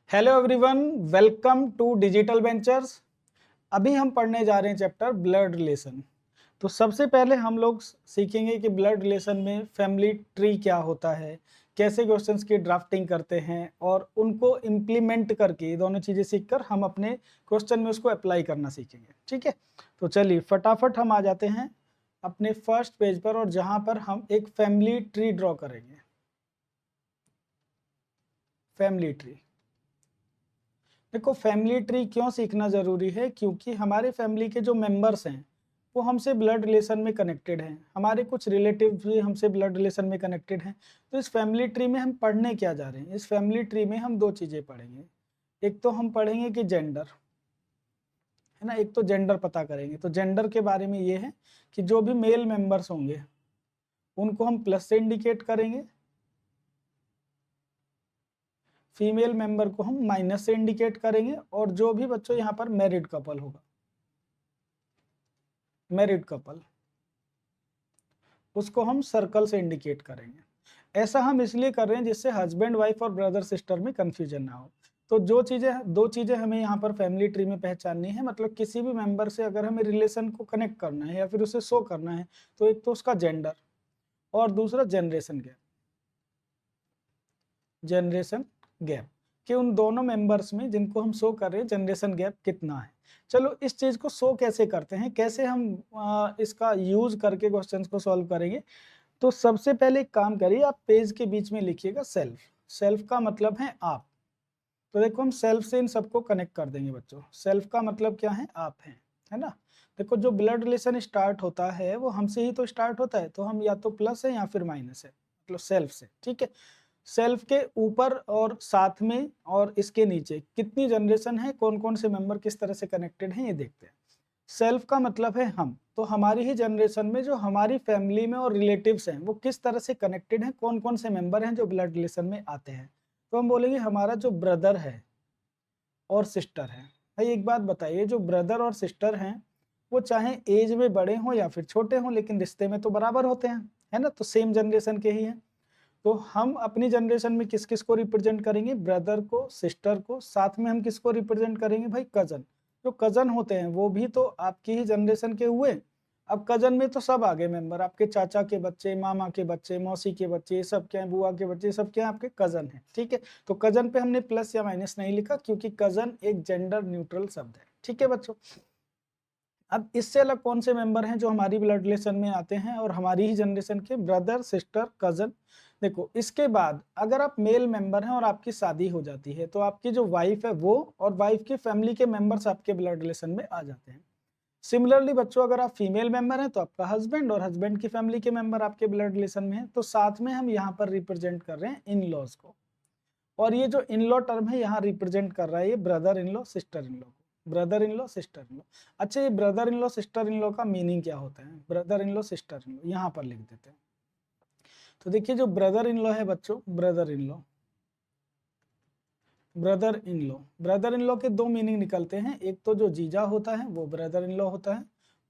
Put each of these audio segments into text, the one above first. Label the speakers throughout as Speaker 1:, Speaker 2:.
Speaker 1: Hello everyone, welcome to digital ventures. अभी हम पढ़ने जा रहे हैं चैप्टर ब्लड रिलेशन। तो सबसे पहले हम लोग सीखेंगे कि ब्लड रिलेशन में फैमिली ट्री क्या होता है, कैसे क्वेश्चंस की ड्राफ्टिंग करते हैं और उनको इम्प्लीमेंट करके ये दोनों चीज़ें सीखकर हम अपने क्वेश्चन में उसको अप्लाई करना सीखेंगे। ठीक है, तो चलिए फटाफट हम आ जाते हैं अपने फर्स्ट पेज पर और जहाँ पर हम एक फैमिली ट्री ड्रॉ करेंगे। फैमिली ट्री, देखो फैमिली ट्री क्यों सीखना जरूरी है, क्योंकि हमारे फैमिली के जो मेंबर्स हैं वो हमसे ब्लड रिलेशन में कनेक्टेड हैं, हमारे कुछ रिलेटिव भी हमसे ब्लड रिलेशन में कनेक्टेड हैं। तो इस फैमिली ट्री में हम पढ़ने क्या जा रहे हैं, इस फैमिली ट्री में हम दो चीजें पढ़ेंगे। एक तो हम पढ़ेंगे कि जेंडर है ना, एक तो जेंडर पता करेंगे। तो जेंडर के बारे में ये है कि जो भी मेल मेंबर्स होंगे उनको हम प्लस से इंडिकेट करेंगे, फीमेल मेंबर को हम माइनस से इंडिकेट करेंगे, और जो भी बच्चों यहाँ पर मैरिड कपल होगा, मैरिड कपल, उसको हम सर्कल से इंडिकेट करेंगे। ऐसा हम इसलिए कर रहे हैं जिससे हस्बैंड वाइफ और ब्रदर सिस्टर में कंफ्यूजन ना हो। तो दो चीजें हमें यहाँ पर फैमिली ट्री में पहचाननी है, मतलब किसी भी मेंबर से अगर हमें रिलेशन को कनेक्ट करना है या फिर उसे शो करना है, तो एक तो उसका जेंडर और दूसरा जनरेशन गैप। जनरेशन गैप कि उन दोनों मेंबर्स में जिनको हम शो कर रहे हैं जनरेशन गैप कितना है। चलो इस चीज को शो कैसे करते हैं, कैसे हम इसका यूज करके क्वेश्चंस को सॉल्व करेंगे। तो सबसे पहले एक काम करिए, आप पेज के बीच में लिखिएगा सेल्फ। सेल्फ का मतलब है आप। तो देखो हम सेल्फ से इन सबको कनेक्ट कर देंगे बच्चों। सेल्फ का मतलब क्या है, आप हैं, है ना। देखो जो ब्लड रिलेशन स्टार्ट होता है वो हमसे ही तो स्टार्ट होता है, तो हम या तो प्लस है या फिर माइनस है, मतलब सेल्फ से। ठीक है, सेल्फ के ऊपर और साथ में और इसके नीचे कितनी जनरेशन है, कौन कौन से मेंबर किस तरह से कनेक्टेड हैं, ये देखते हैं। सेल्फ का मतलब है हम, तो हमारी ही जनरेशन में जो हमारी फैमिली में और रिलेटिव्स हैं वो किस तरह से कनेक्टेड हैं, कौन कौन से मेंबर हैं जो ब्लड रिलेशन में आते हैं। तो हम बोलेंगे हमारा जो ब्रदर है और सिस्टर है। भाई एक बात बताइए, जो ब्रदर और सिस्टर हैं वो चाहे एज में बड़े हों या फिर छोटे हों, लेकिन रिश्ते में तो बराबर होते हैं, है ना, तो सेम जनरेशन के ही हैं। तो हम अपनी जनरेशन में किस किस को रिप्रेजेंट करेंगे, ब्रदर को, सिस्टर को, साथ में हम किसको रिप्रेजेंट करेंगे, भाई कजन। जो कजन होते हैं वो भी तो आपकी ही जनरेशन के हुए। अब कजन में तो सब आ गए मेंबर, आपके चाचा के बच्चे, मामा के बच्चे, मौसी के बच्चे, ये सब क्या है, बुआ के बच्चे, सब क्या है, आपके कजन है। ठीक है, तो कजन पे हमने प्लस या माइनस नहीं लिखा क्योंकि कजन एक जेंडर न्यूट्रल शब्द है। ठीक है बच्चों, अब इससे अलग कौन से मेंबर हैं जो हमारी ब्लड रिलेशन में आते हैं और हमारी ही जनरेशन के, ब्रदर, सिस्टर, कजन। देखो इसके बाद अगर आप मेल मेंबर हैं और आपकी शादी हो जाती है तो आपकी जो वाइफ है वो और वाइफ की फैमिली के मेंबर्स आपके ब्लड रिलेशन में आ जाते हैं। सिमिलरली बच्चों, अगर आप फीमेल मेंबर हैं तो आपका हस्बैंड और हस्बैंड की फैमिली के मेंबर आपके ब्लड रिलेशन में है। तो साथ में हम यहाँ पर रिप्रेजेंट कर रहे हैं इन लॉज को, और ये जो इन लॉ टर्म है यहाँ रिप्रेजेंट कर रहा है ये brother in law, sister in law को। Brother in law, sister in law. अच्छा, ये brother in law, sister in law का मीनिंग क्या होता है, brother in law, sister in law यहाँ पर लिख देते हैं। तो देखिए जो ब्रदर इन लॉ है बच्चों, brother in law, brother in law, brother in law के दो मीनिंग निकलते हैं। एक तो जो जीजा होता है वो ब्रदर इन लॉ होता है,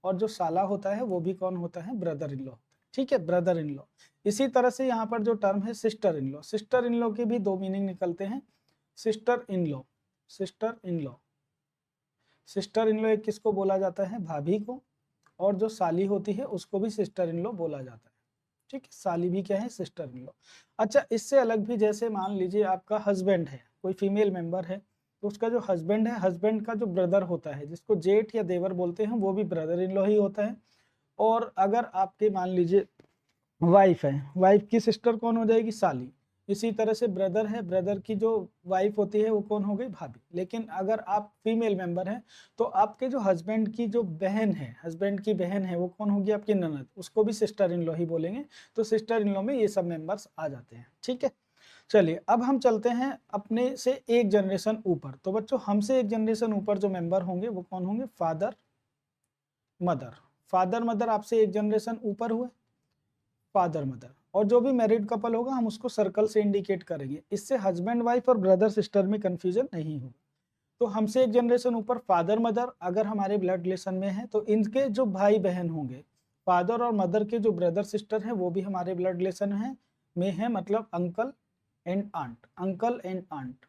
Speaker 1: और जो साला होता है वो भी कौन होता है, ब्रदर इन लॉ। ठीक है, ब्रदर इन लॉ। इसी तरह से यहाँ पर जो टर्म है sister in law, sister in law के भी दो मीनिंग निकलते हैं। Sister in law, sister in law, sister in law एक किसको बोला जाता है, भाभी को, और जो साली होती है उसको भी सिस्टर इन लॉ बोला जाता है। ठीक है, साली भी क्या है, सिस्टर इन लॉ। अच्छा, इससे अलग भी जैसे मान लीजिए आपका हस्बैंड है, कोई फीमेल मेंबर है, तो उसका जो हस्बैंड है, हस्बैंड का जो ब्रदर होता है जिसको जेठ या देवर बोलते हैं वो भी ब्रदर इन लॉ ही होता है। और अगर आपके मान लीजिए वाइफ है, वाइफ की सिस्टर कौन हो जाएगी, साली। इसी तरह से ब्रदर है, ब्रदर की जो वाइफ होती है वो कौन हो गई, भाभी। लेकिन अगर आप फीमेल मेंबर हैं तो आपके जो हस्बैंड की जो बहन है, हस्बैंड की बहन है वो कौन होगी, आपकी ननद, उसको भी सिस्टर इन लॉ ही बोलेंगे। तो सिस्टर इन लॉ में ये सब मेंबर्स आ जाते हैं। ठीक है, चलिए अब हम चलते हैं अपने से एक जनरेशन ऊपर। तो बच्चों हमसे एक जनरेशन ऊपर जो मेंबर होंगे वो कौन होंगे, फादर, मदर। फादर मदर आपसे एक जनरेशन ऊपर हुए, फादर मदर। और जो भी मैरिड कपल होगा हम उसको सर्कल से इंडिकेट करेंगे, इससे हस्बैंड वाइफ और ब्रदर सिस्टर में कंफ्यूजन नहीं होगा। तो हमसे एक जनरेशन ऊपर फादर मदर अगर हमारे ब्लड रिलेशन में है तो इनके जो भाई बहन होंगे, फादर और मदर के जो ब्रदर सिस्टर हैं वो भी हमारे ब्लड रिलेशन में है, मतलब uncle and aunt, uncle and aunt.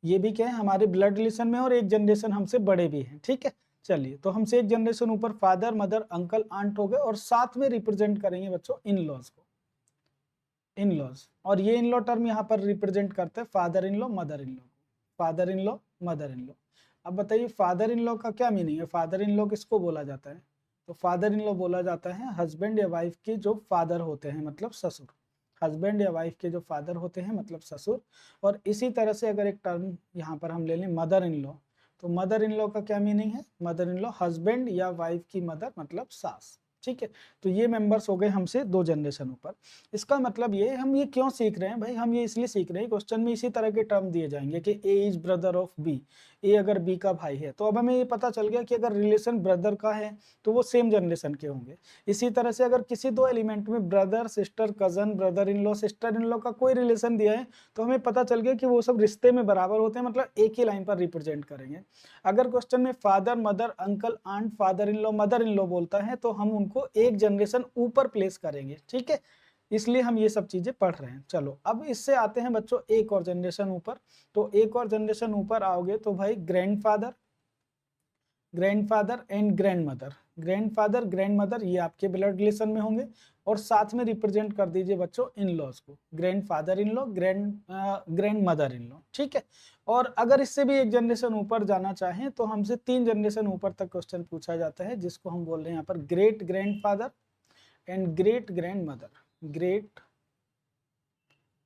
Speaker 1: ये भी क्या है, हमारे ब्लड रिलेशन में और एक जनरेशन हमसे बड़े भी हैं, ठीक है। चलिए, तो हमसे एक जनरेशन ऊपर फादर, मदर, अंकल, आंट हो गए, और साथ में रिप्रेजेंट करेंगे बच्चों इन लॉज को, इन लॉज। और ये इन लॉ टर्म यहाँ पर रिप्रेजेंट करते हैं father in law, mother in law, father in law, mother in law. अब बताइए फादर इन लॉ का क्या मीनिंग है, फादर इन लॉ किसको बोला जाता है? तो फादर इन लॉ बोला जाता है हस्बैंड या वाइफ के जो फादर होते हैं, मतलब ससुर। हस्बैंड या वाइफ के जो फादर होते हैं मतलब ससुर। और इसी तरह से अगर एक टर्म यहाँ पर हम ले लें मदर इन लॉ, तो मदर इन लॉ का क्या मीनिंग है? मदर इन लॉ हस्बैंड या वाइफ की मदर मतलब सास, ठीक है। तो ये मेंबर्स हो गए हमसे 2 जनरेशन ऊपर। इसका मतलब ये, हम ये क्यों सीख रहे हैं भाई? हम ये इसलिए सीख रहे हैं, क्वेश्चन में इसी तरह के टर्म दिए जाएंगे कि ए इज ब्रदर ऑफ बी, ए अगर बी का भाई है, तो अब हमें ये पता चल गया कि अगर रिलेशन ब्रदर का है तो वो सेम जनरेशन के होंगे। इसी तरह से अगर किसी 2 एलिमेंट में brother, sister, cousin, brother in law, sister in law का कोई रिलेशन दिया है, तो हमें पता चल गया कि वो सब रिश्ते में बराबर होते हैं, मतलब एक ही लाइन पर रिप्रेजेंट करेंगे। अगर क्वेश्चन में father, mother, uncle, aunt, father in law, mother in law बोलता है, तो हम उनको एक जनरेशन ऊपर प्लेस करेंगे, ठीक है। इसलिए हम ये सब चीजें पढ़ रहे हैं। चलो, अब इससे आते हैं बच्चों एक और जनरेशन ऊपर। तो एक और जनरेशन ऊपर आओगे तो भाई grandfather, grandfather and grandmother, grandfather, grandmother ये आपके ब्लड रिलेशन में होंगे, और साथ में रिप्रेजेंट कर दीजिए बच्चों इन लॉज को, grandfather in law, grandmother in law, ठीक है। और अगर इससे भी एक जनरेशन ऊपर जाना चाहें तो हमसे 3 जनरेशन ऊपर तक क्वेश्चन पूछा जाता है, जिसको हम बोल रहे हैं यहाँ पर great grandfather and great grandmother, great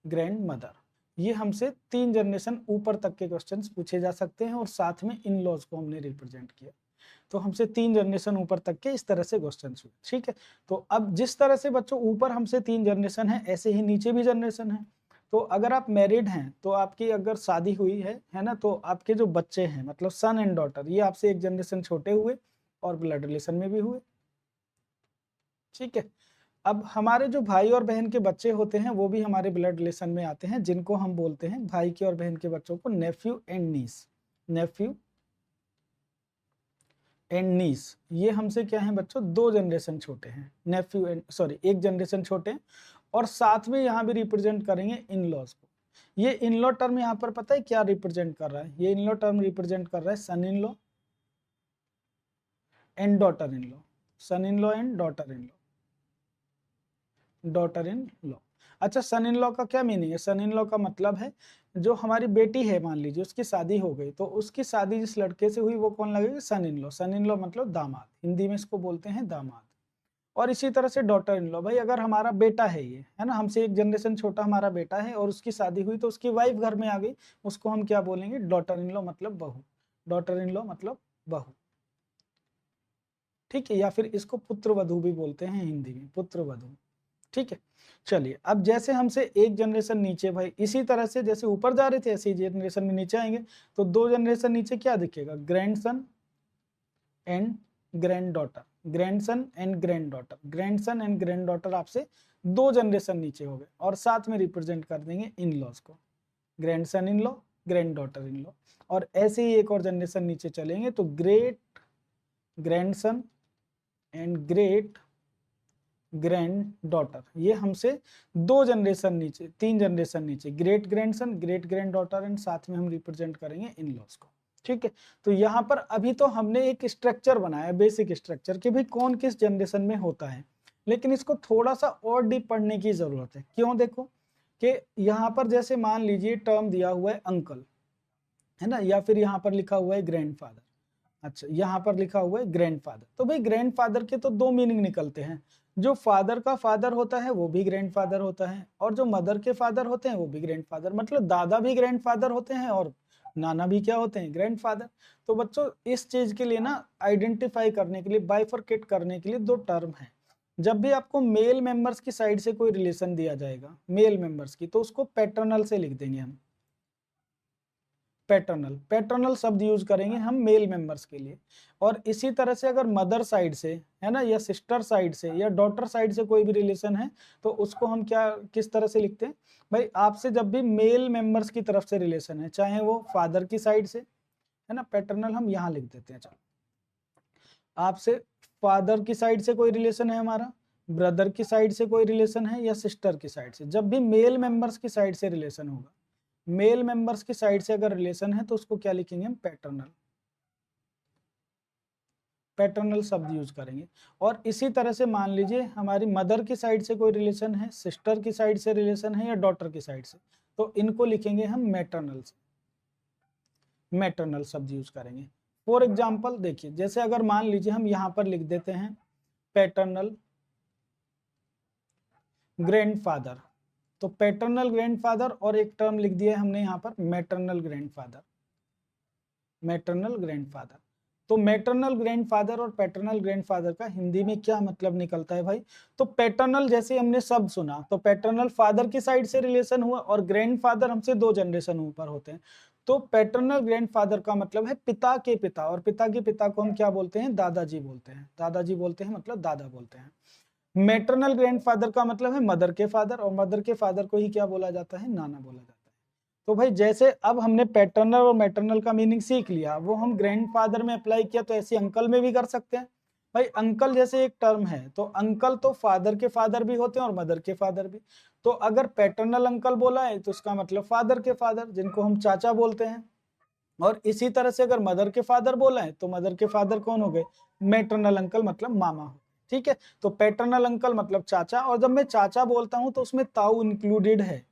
Speaker 1: grandmother. ये हमसे 3 जनरेशन ऊपर तक के क्वेश्चंस पूछे जा सकते हैं, और साथ में इन लॉज को हमने रिप्रेजेंट किया। तो हमसे 3 जनरेशन ऊपर तक के इस तरह से क्वेश्चन हुए, ठीक है। तो अब जिस तरह से बच्चों ऊपर हमसे 3 जनरेशन है, ऐसे ही नीचे भी जनरेशन है। तो अगर आप मैरिड हैं, तो आपकी अगर शादी हुई है ना, तो आपके जो बच्चे हैं मतलब सन एंड डॉटर, ये आपसे एक जनरेशन छोटे हुए और ब्लड रिलेशन में भी हुए, ठीक है। अब हमारे जो भाई और बहन के बच्चे होते हैं वो भी हमारे ब्लड रिलेशन में आते हैं, जिनको हम बोलते हैं भाई के और बहन के बच्चों को nephew and niece, nephew and niece. ये हमसे क्या है बच्चों, 2 जनरेशन छोटे हैं, नेफ्यू एंड सॉरी 1 जनरेशन छोटे हैं, और साथ में यहाँ भी रिप्रेजेंट करेंगे इन लॉज को। ये इन लॉ टर्म यहाँ पर पता है क्या रिप्रेजेंट कर रहा है? ये इन लॉ टर्म रिप्रेजेंट कर रहा है son in law and daughter in law, son in law and daughter in law, daughter in law. अच्छा, सन इन लॉ का क्या मीनिंग है? सन इन लॉ का मतलब है जो हमारी बेटी है, मान लीजिए उसकी शादी हो गई, तो उसकी शादी जिस लड़के से हुई वो कौन लगेगी? सन in law. Son in law मतलब दामाद, हिंदी में इसको बोलते हैं दामाद। और इसी तरह से डॉटर इन लॉ, भाई अगर हमारा बेटा है, ये है ना, हमसे एक जनरेशन छोटा हमारा बेटा है और उसकी शादी हुई तो उसकी वाइफ घर में आ गई, उसको हम क्या बोलेंगे? डॉटर इन लॉ मतलब बहू, डॉटर इन लॉ मतलब बहू, ठीक है। या फिर इसको पुत्र वधू भी बोलते हैं हिंदी में, पुत्र वधू, ठीक है। चलिए, अब जैसे हमसे एक जनरेशन नीचे, भाई इसी तरह से जैसे ऊपर जा रहे थे ऐसे ही जनरेशन में नीचे आएंगे, तो 2 जनरेशन नीचे क्या दिखेगा? Grandson and grand daughter, grandson and grand daughter, grandson and grand daughter आपसे 2 जनरेशन नीचे हो गए, और साथ में रिप्रेजेंट कर देंगे इन लॉज को, grandson in law, grand daughter in law. और ऐसे ही एक और जनरेशन नीचे चलेंगे तो great grandson and great grand daughter, ये हमसे 2 जनरेशन नीचे, 3 जनरेशन नीचे, great grandson, great grand daughter, and साथ में हम रिप्रेजेंट करेंगे इन लॉज को, ठीक है। तो यहाँ पर अभी तो हमने एक स्ट्रक्चर बनाया, बेसिक स्ट्रक्चर, कि भाई कौन किस जनरेशन में होता है, लेकिन इसको थोड़ा सा और डीप पढ़ने की जरूरत है। क्यों? देखो कि यहाँ पर जैसे मान लीजिए टर्म दिया हुआ है अंकल, है ना, या फिर यहाँ पर लिखा हुआ है ग्रैंडफादर। अच्छा, यहाँ पर लिखा हुआ है ग्रैंडफादर, तो भाई ग्रैंडफादर के तो 2 मीनिंग निकलते हैं, जो फादर का फादर होता है वो भी ग्रैंडफादर होता है, और जो मदर के फादर होते हैं वो भी ग्रैंडफादर, मतलब दादा भी ग्रैंडफादर होते हैं और नाना भी क्या होते हैं? ग्रैंडफादर। तो बच्चों इस चीज के लिए ना, आइडेंटिफाई करने के लिए, बाइफरकेट करने के लिए 2 टर्म है। जब भी आपको मेल मेंबर्स की साइड से कोई रिलेशन दिया जाएगा, मेल मेंबर्स की, तो उसको पैटर्नल से लिख देंगे हम, पैटर्नल, पैटर्नल शब्द यूज करेंगे हम मेल मेंबर्स के लिए। और इसी तरह से अगर मदर साइड से, है ना, या सिस्टर साइड से या डॉटर साइड से कोई भी रिलेशन है, तो उसको हम क्या, किस तरह से लिखते हैं? भाई आपसे जब भी मेल मेंबर्स की तरफ से रिलेशन है, चाहे वो फादर की साइड से, है ना, पैटर्नल हम यहाँ लिख देते हैं। चलो, आपसे फादर की साइड से कोई रिलेशन है हमारा, ब्रदर की साइड से कोई रिलेशन है, या सिस्टर की साइड से, जब भी मेल मेंबर्स की साइड से रिलेशन होगा, मेल मेंबर्स की साइड से अगर रिलेशन है तो उसको क्या लिखेंगे हम, पैटर्नल, पैटर्नल शब्द यूज करेंगे। और इसी तरह से मान लीजिए हमारी मदर की साइड से कोई रिलेशन है, सिस्टर की साइड से रिलेशन है या डॉटर की साइड से, तो इनको लिखेंगे हम मैटरनल, मैटरनल शब्द यूज करेंगे। फॉर एग्जाम्पल देखिए, जैसे अगर मान लीजिए हम यहाँ पर लिख देते हैं पैटर्नल ग्रैंडफादर, तो पैटर्नल ग्रैंडफादर और एक टर्म लिख दिया है हमने यहाँ पर मैटरनल ग्रैंडफादर, मैटरनल ग्रैंडफादर। तो मैटरनल ग्रैंडफादर और पैटर्नल ग्रैंडफादर का हिंदी में क्या मतलब निकलता है भाई? तो पैटर्नल जैसे हमने शब्द सुना, तो पैटर्नल फादर की साइड से रिलेशन हुआ और ग्रैंडफादर हमसे 2 जनरेशन ऊपर होते हैं। तो पैटर्नल ग्रैंडफादर का मतलब है पिता के पिता, और पिता के पिता को हम क्या बोलते हैं, दादाजी बोलते हैं, दादाजी बोलते हैं मतलब दादा बोलते हैं। मैटरनल ग्रैंडफादर का मतलब है मदर के फादर, और मदर के फादर को ही क्या बोला जाता है, नाना बोला जाता है। तो भाई जैसे अब हमने पैटर्नल और मैटरनल का मीनिंग सीख लिया, वो हम ग्रैंडफादर में अप्लाई किया, तो ऐसे अंकल में भी कर सकते हैं। भाई अंकल जैसे एक टर्म है, तो अंकल तो फादर के फादर भी होते हैं और मदर के फादर भी। तो अगर पैटर्नल अंकल बोला है तो उसका मतलब फादर के फादर, जिनको हम चाचा बोलते हैं। और इसी तरह से अगर मदर के फादर बोला है तो मदर के फादर कौन हो गए, मैटरनल अंकल मतलब मामा हो। ठीक है, तो पैटर्नल अंकल मतलब चाचा, और जब मैं चाचा बोलता हूं तो उसमें ताऊ इंक्लूडेड है।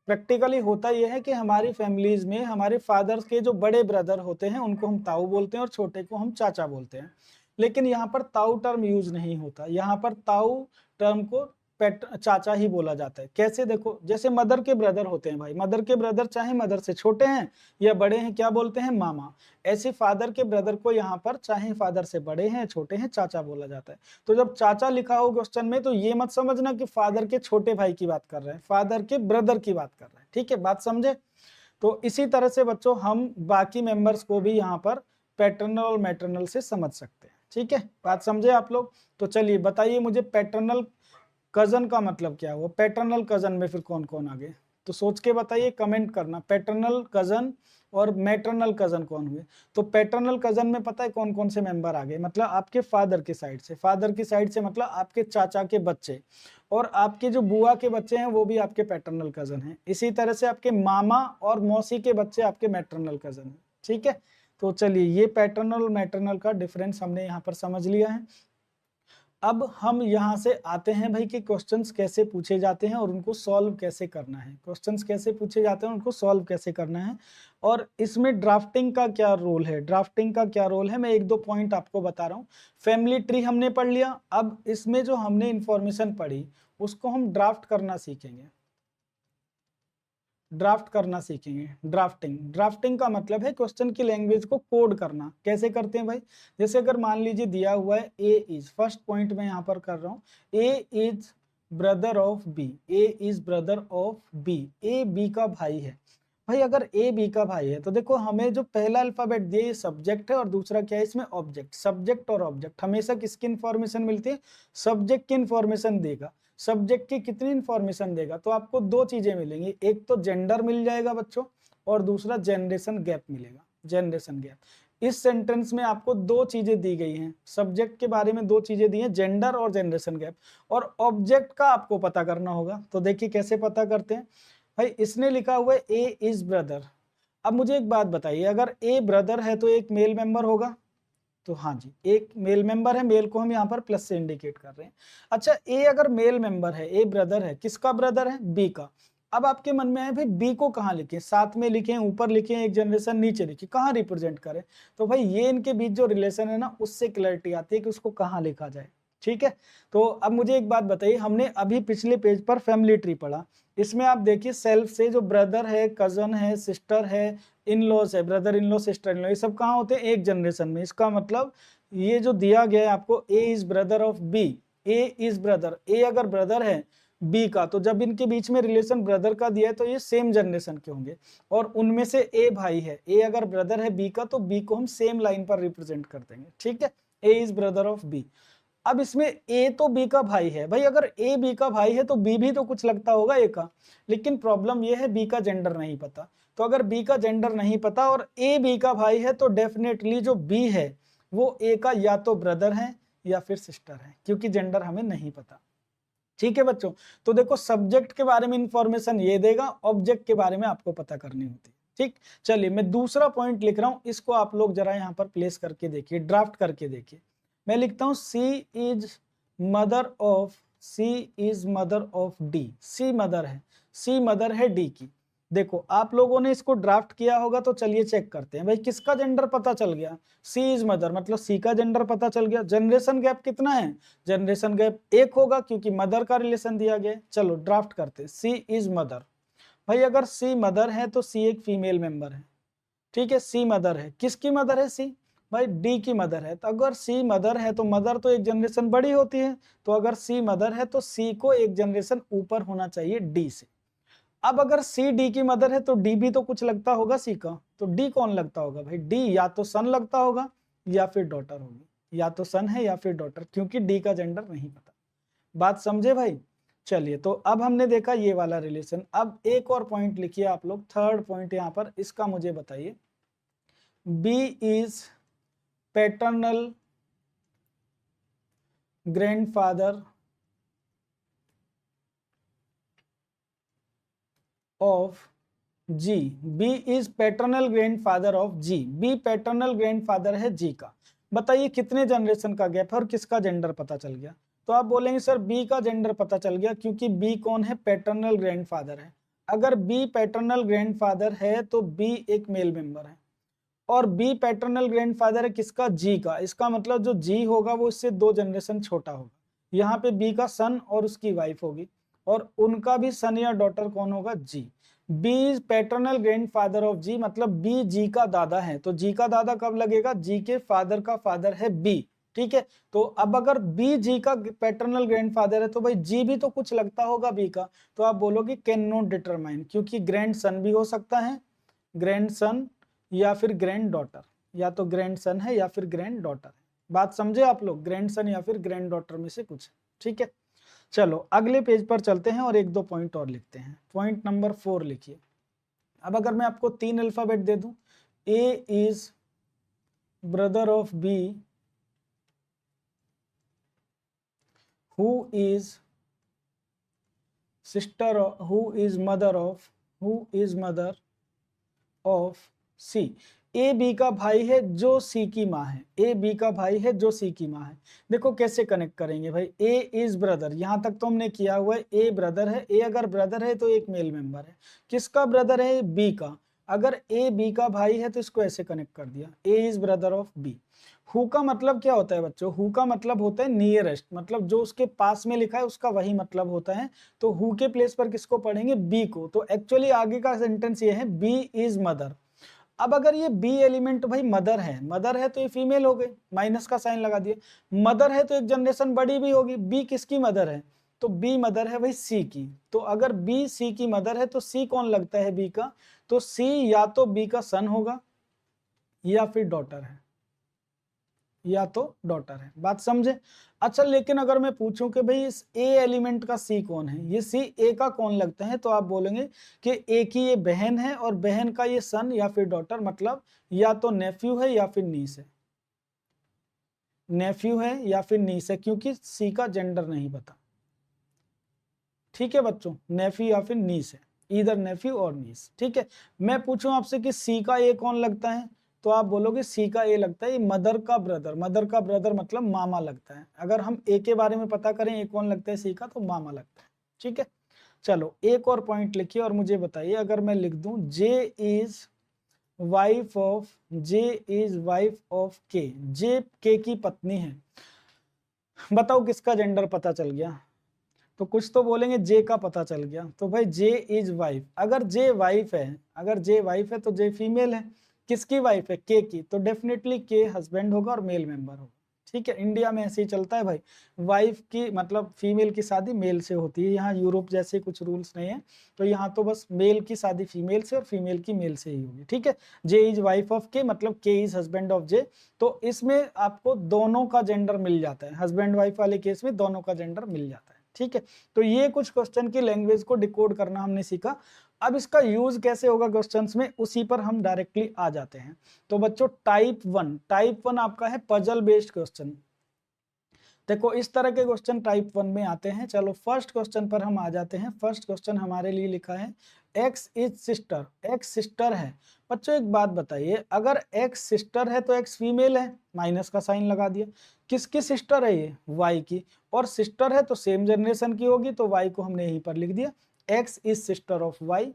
Speaker 1: प्रैक्टिकली होता यह है कि हमारी फैमिलीज में हमारे फादर्स के जो बड़े ब्रदर होते हैं उनको हम ताऊ बोलते हैं और छोटे को हम चाचा बोलते हैं। लेकिन यहाँ पर ताऊ टर्म यूज नहीं होता, यहाँ पर ताऊ टर्म को चाचा ही बोला जाता है। कैसे, देखो जैसे मदर के ब्रदर होते हैं भाई, मदर के ब्रदर चाहे मदर से छोटे हैं या बड़े हैं क्या बोलते हैं, मामा। ऐसे फादर के ब्रदर को यहाँ पर चाहे फादर से बड़े हैं छोटे हैं चाचा बोला जाता है। तो जब चाचा लिखा हो क्वेश्चन में तो ये मत समझना कि फादर के छोटे भाई की बात कर रहे हैं, फादर के ब्रदर की बात कर रहे हैं। ठीक है, बात समझे? तो इसी तरह से बच्चों हम बाकी मेंबर्स को भी यहाँ पर पैटर्नल और मैटरनल से समझ सकते हैं। ठीक है, बात समझे आप लोग? तो चलिए बताइए मुझे पैटर्नल कजन का मतलब क्या हुआ, पैटर्नल कजन में फिर कौन कौन आ गए, तो सोच के बताइए, कमेंट करना। पैटर्नल कजन और मैटरनल कजन कौन हुए? तो पैटर्नल कजन में पता है कौन कौन से मेंबर आ गए, मतलब आपके फादर की साइड से, फादर की साइड से मतलब आपके चाचा के बच्चे, और आपके जो बुआ के बच्चे हैं वो भी आपके पैटर्नल कजन हैं। इसी तरह से आपके मामा और मौसी के बच्चे आपके मैटरनल कजन हैं। ठीक है, तो चलिए ये पैटर्नल और मैटरनल का डिफरेंस हमने यहाँ पर समझ लिया है। अब हम यहाँ से आते हैं भाई कि क्वेश्चंस कैसे पूछे जाते हैं और उनको सॉल्व कैसे करना है, क्वेश्चंस कैसे पूछे जाते हैं उनको सॉल्व कैसे करना है, और इसमें ड्राफ्टिंग का क्या रोल है, ड्राफ्टिंग का क्या रोल है, मैं एक दो पॉइंट आपको बता रहा हूँ। फैमिली ट्री हमने पढ़ लिया, अब इसमें जो हमने इंफॉर्मेशन पढ़ी उसको हम ड्राफ्ट करना सीखेंगे, ड्राफ्ट करना सीखेंगे। ड्राफ्टिंग, ड्राफ्टिंग का मतलब है क्वेश्चन की लैंग्वेज को कोड करना। कैसे करते हैं भाई? जैसे अगर मान लीजिए दिया हुआ है ए इज, फर्स्ट पॉइंट मैं यहाँ पर कर रहा हूँ, A is brother of B, A is brother of B, A B का भाई है। भाई अगर ए बी का भाई है तो देखो हमें जो पहला अल्फाबेट दिया ये सब्जेक्ट है और दूसरा क्या है इसमें ऑब्जेक्ट। सब्जेक्ट और ऑब्जेक्ट हमेशा किसकी इंफॉर्मेशन मिलती है? सब्जेक्ट की इंफॉर्मेशन देगा। सब्जेक्ट की कितनी इंफॉर्मेशन देगा? तो आपको दो चीजें मिलेंगी, एक तो जेंडर मिल जाएगा बच्चों और दूसरा जनरेशन गैप मिलेगा, जनरेशन गैप। इस सेंटेंस में आपको दो चीजें दी गई हैं, सब्जेक्ट के बारे में दो चीजें दी हैं, जेंडर और जनरेशन गैप, और ऑब्जेक्ट का आपको पता करना होगा। तो देखिए कैसे पता करते हैं भाई, इसने लिखा हुआ है ए इज ब्रदर। अब मुझे एक बात बताइए, अगर ए ब्रदर है तो एक मेल मेंबर होगा, तो हाँ जी एक मेल मेंबर है, मेल को हम यहाँ पर प्लस से इंडिकेट कर रहे हैं। अच्छा ए अगर मेल मेंबर है, ए ब्रदर है, किसका ब्रदर है? बी का। अब आपके मन में आए भाई बी को कहाँ लिखें, साथ में लिखें, ऊपर लिखें, एक जनरेशन नीचे लिखें, कहाँ रिप्रेजेंट करें? तो भाई ये इनके बीच जो रिलेशन है ना उससे क्लैरिटी आती है कि उसको कहाँ लिखा जाए। ठीक है, तो अब मुझे एक बात बताइए, हमने अभी पिछले पेज पर फैमिली ट्री पढ़ा, इसमें आप देखिए सेल्फ से जो ब्रदर है, कजन है, सिस्टर है, इन लॉज है, brother in law, sister in law, ये सब कहाँ होते हैं? एक जनरेशन में। इसका मतलब ये जो दिया गया है आपको A is brother of B, A is brother, A अगर ब्रदर है बी का, तो जब इनके बीच में रिलेशन ब्रदर का दिया है तो ये सेम जनरेशन के होंगे, और उनमें से ए भाई है, ए अगर ब्रदर है बी का तो बी को हम सेम लाइन पर रिप्रेजेंट कर देंगे। ठीक है, A is brother of B. अब इसमें ए तो बी का भाई है, भाई अगर ए बी का भाई है तो बी भी तो कुछ लगता होगा ए का, लेकिन प्रॉब्लम ये है बी का जेंडर नहीं पता। तो अगर बी का जेंडर नहीं पता और ए बी का भाई है तो डेफिनेटली जो बी है वो ए का या तो ब्रदर है या फिर सिस्टर है, क्योंकि जेंडर हमें नहीं पता। ठीक है बच्चों, तो देखो सब्जेक्ट के बारे में इंफॉर्मेशन ये देगा, ऑब्जेक्ट के बारे में आपको पता करनी होती है। ठीक, चलिए मैं दूसरा पॉइंट लिख रहा हूं, इसको आप लोग जरा यहाँ पर प्लेस करके देखिए, ड्राफ्ट करके देखिए। मैं लिखता हूं C is mother of, C is mother of D. C mother है, सी मदर है डी की। देखो आप लोगों ने इसको ड्राफ्ट किया होगा, तो चलिए चेक करते हैं भाई किसका जेंडर पता चल गया। सी इज मदर मतलब सी का जेंडर पता चल गया। जनरेशन गैप कितना है, जनरेशन गैप 1 होगा क्योंकि मदर का रिलेशन दिया गया है। चलो ड्राफ्ट करते, सी इज मदर। भाई अगर सी मदर है तो सी एक फीमेल मेंबर है। ठीक है, सी मदर है, किसकी मदर है सी, भाई डी की मदर है। तो अगर सी मदर है तो मदर तो एक जनरेशन बड़ी होती है, तो अगर सी मदर है तो सी को एक जनरेशन ऊपर होना चाहिए डी से। अब अगर सी डी की मदर है तो डी भी तो कुछ लगता होगा सी का, तो डी कौन लगता होगा भाई, डी या तो सन लगता होगा या फिर डॉटर होगी, या तो सन है या फिर डॉटर, क्योंकि डी का जेंडर नहीं पता। बात समझे भाई। चलिए तो अब हमने देखा ये वाला रिलेशन। अब एक और पॉइंट लिखिए आप लोग, थर्ड पॉइंट यहाँ पर, इसका मुझे बताइए। B is paternal grandfather of G. B is paternal grandfather of G. B paternal grandfather है जी का। बताइए कितने जनरेशन का गैप है और किसका जेंडर पता चल गया। तो आप बोलेंगे सर बी का जेंडर पता चल गया क्योंकि बी कौन है, पैटर्नल ग्रैंडफादर है। अगर बी पैटर्नल ग्रैंडफादर है तो बी एक मेल मेंबर है, और बी पैटर्नल ग्रैंडफादर है किसका, जी का। इसका मतलब जो जी होगा वो इससे 2 जनरेशन छोटा होगा। यहाँ पे बी का सन और उसकी वाइफ होगी, और उनका भी सन या डॉटर कौन होगा, G. B is paternal grandfather of G, मतलब बी जी का दादा है। तो जी का दादा कब लगेगा, जी के फादर का फादर है बी। ठीक है, तो अब अगर बी जी का पैटर्नल ग्रैंडफादर है तो भाई जी भी तो कुछ लगता होगा बी का। तो आप बोलोगे कैन नॉट डिटरमाइन, क्योंकि ग्रैंड सन भी हो सकता है, ग्रैंड सन या फिर ग्रैंड डॉटर, या तो ग्रैंड सन है या फिर ग्रैंड डॉटर है। बात समझे आप लोग, ग्रैंड सन या फिर ग्रैंड डॉटर में से कुछ। ठीक है, चलो अगले पेज पर चलते हैं और 1-2 पॉइंट और लिखते हैं। पॉइंट नंबर 4 लिखिए। अब अगर मैं आपको 3 अल्फाबेट दे दूं, A is brother of B, who is sister, who is mother of C. A B का भाई है जो सी की माँ है, ए बी का भाई है जो सी की माँ है। देखो कैसे कनेक्ट करेंगे भाई, ए इज ब्रदर, यहां तक तो हमने किया हुआ है, ए ब्रदर है, ए अगर ब्रदर है तो एक मेल मेंबर है। किसका ब्रदर है, बी का। अगर ए बी का भाई है तो इसको ऐसे कनेक्ट कर दिया, A is brother of B. Who का मतलब क्या होता है बच्चों, हु का मतलब होता है नियरेस्ट, मतलब जो उसके पास में लिखा है उसका वही मतलब होता है। तो हु के प्लेस पर किसको पढ़ेंगे, बी को। तो एक्चुअली आगे का सेंटेंस ये है, बी इज मदर। अब अगर ये बी एलिमेंट भाई मदर है तो ये फीमेल हो गई, माइनस का साइन लगा दिए। मदर है तो एक जनरेशन बड़ी भी होगी। बी किसकी मदर है, तो बी मदर है भाई सी की। तो अगर बी सी की मदर है तो सी कौन लगता है बी का, तो सी या तो बी का सन होगा या फिर डॉटर है, या तो डॉटर है। बात समझे। अच्छा लेकिन अगर मैं पूछूं कि भाई इस ए एलिमेंट का सी कौन है, ये सी ए का कौन लगता है, तो आप बोलेंगे कि ए की ये बहन है और बहन का ये सन या फिर डॉटर, मतलब या तो नेफ्यू है या फिर नीस है, नेफ्यू है या फिर नीस है, क्योंकि सी का जेंडर नहीं पता। ठीक है बच्चों, नेफ्यू या फिर नीस है, इधर नेफ्यू और नीस। ठीक है, मैं पूछूं आपसे कि सी का ए कौन लगता है, तो आप बोलोगे सी का ए लगता है, ये मदर का ब्रदर, मदर का ब्रदर मतलब मामा लगता है। अगर हम ए के बारे में पता करें ए कौन लगता है सी का, तो मामा लगता है। ठीक है, चलो एक और पॉइंट लिखिए और मुझे बताइए, अगर मैं लिख दूं जे इज वाइफ ऑफ के, जे के की पत्नी है। बताओ किसका जेंडर पता चल गया, तो कुछ तो बोलेंगे जे का पता चल गया। तो भाई जे इज वाइफ, अगर जे वाइफ है तो जे फीमेल है। किसकी वाइफ है, के की, तो डेफिनेटली के हस्बैंड होगा और मेल मेंबर होगा। ठीक है, इंडिया में ऐसे ही चलता है भाई, वाइफ की मतलब फीमेल की शादी मेल से होती है। यहाँ यूरोप जैसे कुछ रूल्स नहीं है, तो यहाँ तो बस मेल की शादी फीमेल से और फीमेल की मेल से ही होगी। ठीक है, जे इज वाइफ ऑफ के मतलब के इज हस्बैंड ऑफ जे। तो इसमें आपको दोनों का जेंडर मिल जाता है, हस्बैंड वाइफ वाले केस में दोनों का जेंडर मिल जाता है। ठीक है, तो ये कुछ क्वेश्चन की लैंग्वेज को डिकोड करना हमने सीखा। अब इसका यूज कैसे होगा क्वेश्चंस में, उसी पर हम डायरेक्टली आ जाते हैं। तो बच्चों टाइप 1 आपका है पजल बेस्ड क्वेश्चन। देखो इस तरह के क्वेश्चन टाइप 1 में आते हैं। चलो फर्स्ट क्वेश्चन पर हम आ जाते हैं। फर्स्ट क्वेश्चन हमारे लिए लिखा है x is sister, x sister है। बच्चों एक बात बताइए, अगर एक्स सिस्टर है तो एक्स फीमेल है, माइनस का साइन लगा दिया। किसकी सिस्टर है ये? वाई की। और सिस्टर है तो सेम जनरेशन की होगी, तो वाई को हमने यहीं पर लिख दिया, X is sister of Y.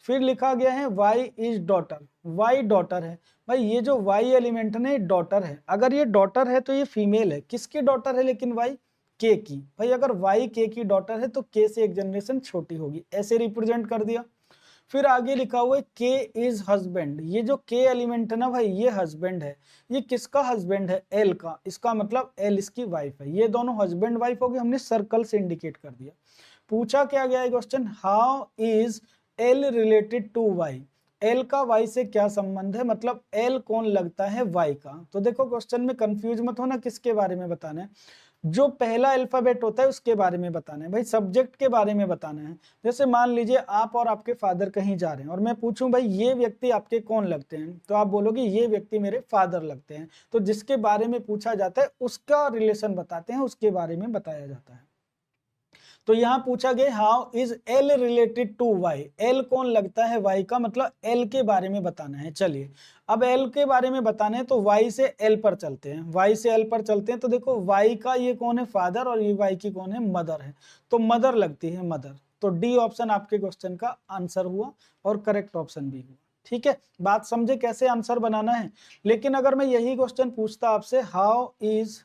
Speaker 1: फिर लिखा गया है Y is daughter, Y daughter है। भाई ये जो वाई एलिमेंट है ना, डॉटर है। अगर ये डॉटर है तो ये फीमेल है। किसकी डॉटर है लेकिन वाई? के की। भाई अगर वाई के की डॉटर है तो के से एक जनरेशन छोटी होगी, ऐसे रिप्रेजेंट कर दिया। फिर आगे लिखा हुआ है के इज हस्बैंड। ये जो के एलिमेंट है ना भाई, ये हस्बैंड है। ये किसका हस्बैंड है? एल का। इसका मतलब एल इसकी वाइफ है। ये दोनों हस्बैंड वाइफ हो गए, हमने सर्कल से इंडिकेट कर दिया। पूछा क्या गया है question, how is L related to Y. L का वाई से क्या संबंध है, मतलब एल कौन लगता है वाई का। तो देखो क्वेश्चन में कंफ्यूज मत होना, किसके बारे में बताना है? जो पहला अल्फाबेट होता है उसके बारे में बताना है भाई, सब्जेक्ट के बारे में बताना है। जैसे मान लीजिए आप और आपके फादर कहीं जा रहे हैं और मैं पूछूं भाई ये व्यक्ति आपके कौन लगते हैं, तो आप बोलोगे ये व्यक्ति मेरे फादर लगते हैं। तो जिसके बारे में पूछा जाता है उसका रिलेशन बताते हैं, उसके बारे में बताया जाता है। तो यहाँ पूछा गया how is L related to Y, L कौन लगता है वाई का, मतलब एल के बारे में बताना है। चलिए अब एल के बारे में बताना है तो वाई से एल पर चलते हैं, वाई से एल पर चलते हैं। तो देखो वाई का ये कौन है? फादर, और ये वाई की कौन है? मदर है। तो मदर लगती है, मदर। तो डी ऑप्शन आपके क्वेश्चन का आंसर हुआ और करेक्ट ऑप्शन भी हुआ। ठीक है, बात समझे कैसे आंसर बनाना है। लेकिन अगर मैं यही क्वेश्चन पूछता आपसे, how is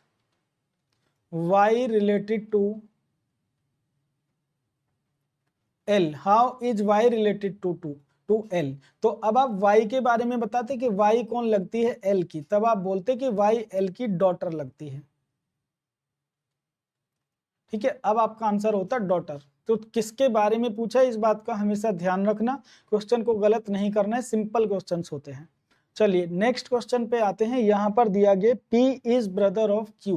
Speaker 1: Y related to L, how is Y related to L, तो अब आप वाई के बारे में बताते कि वाई कौन लगती है? एल की। तब आप बोलते कि वाई एल की डॉटर लगती है। ठीक है, अब आपका आंसर होता डॉटर। तो किसके बारे में पूछा, इस बात का हमेशा ध्यान रखना, क्वेश्चन को गलत नहीं करना है, सिंपल क्वेश्चंस होते हैं। चलिए नेक्स्ट क्वेश्चन पे आते हैं। यहाँ पर दिया गया P is brother of Q.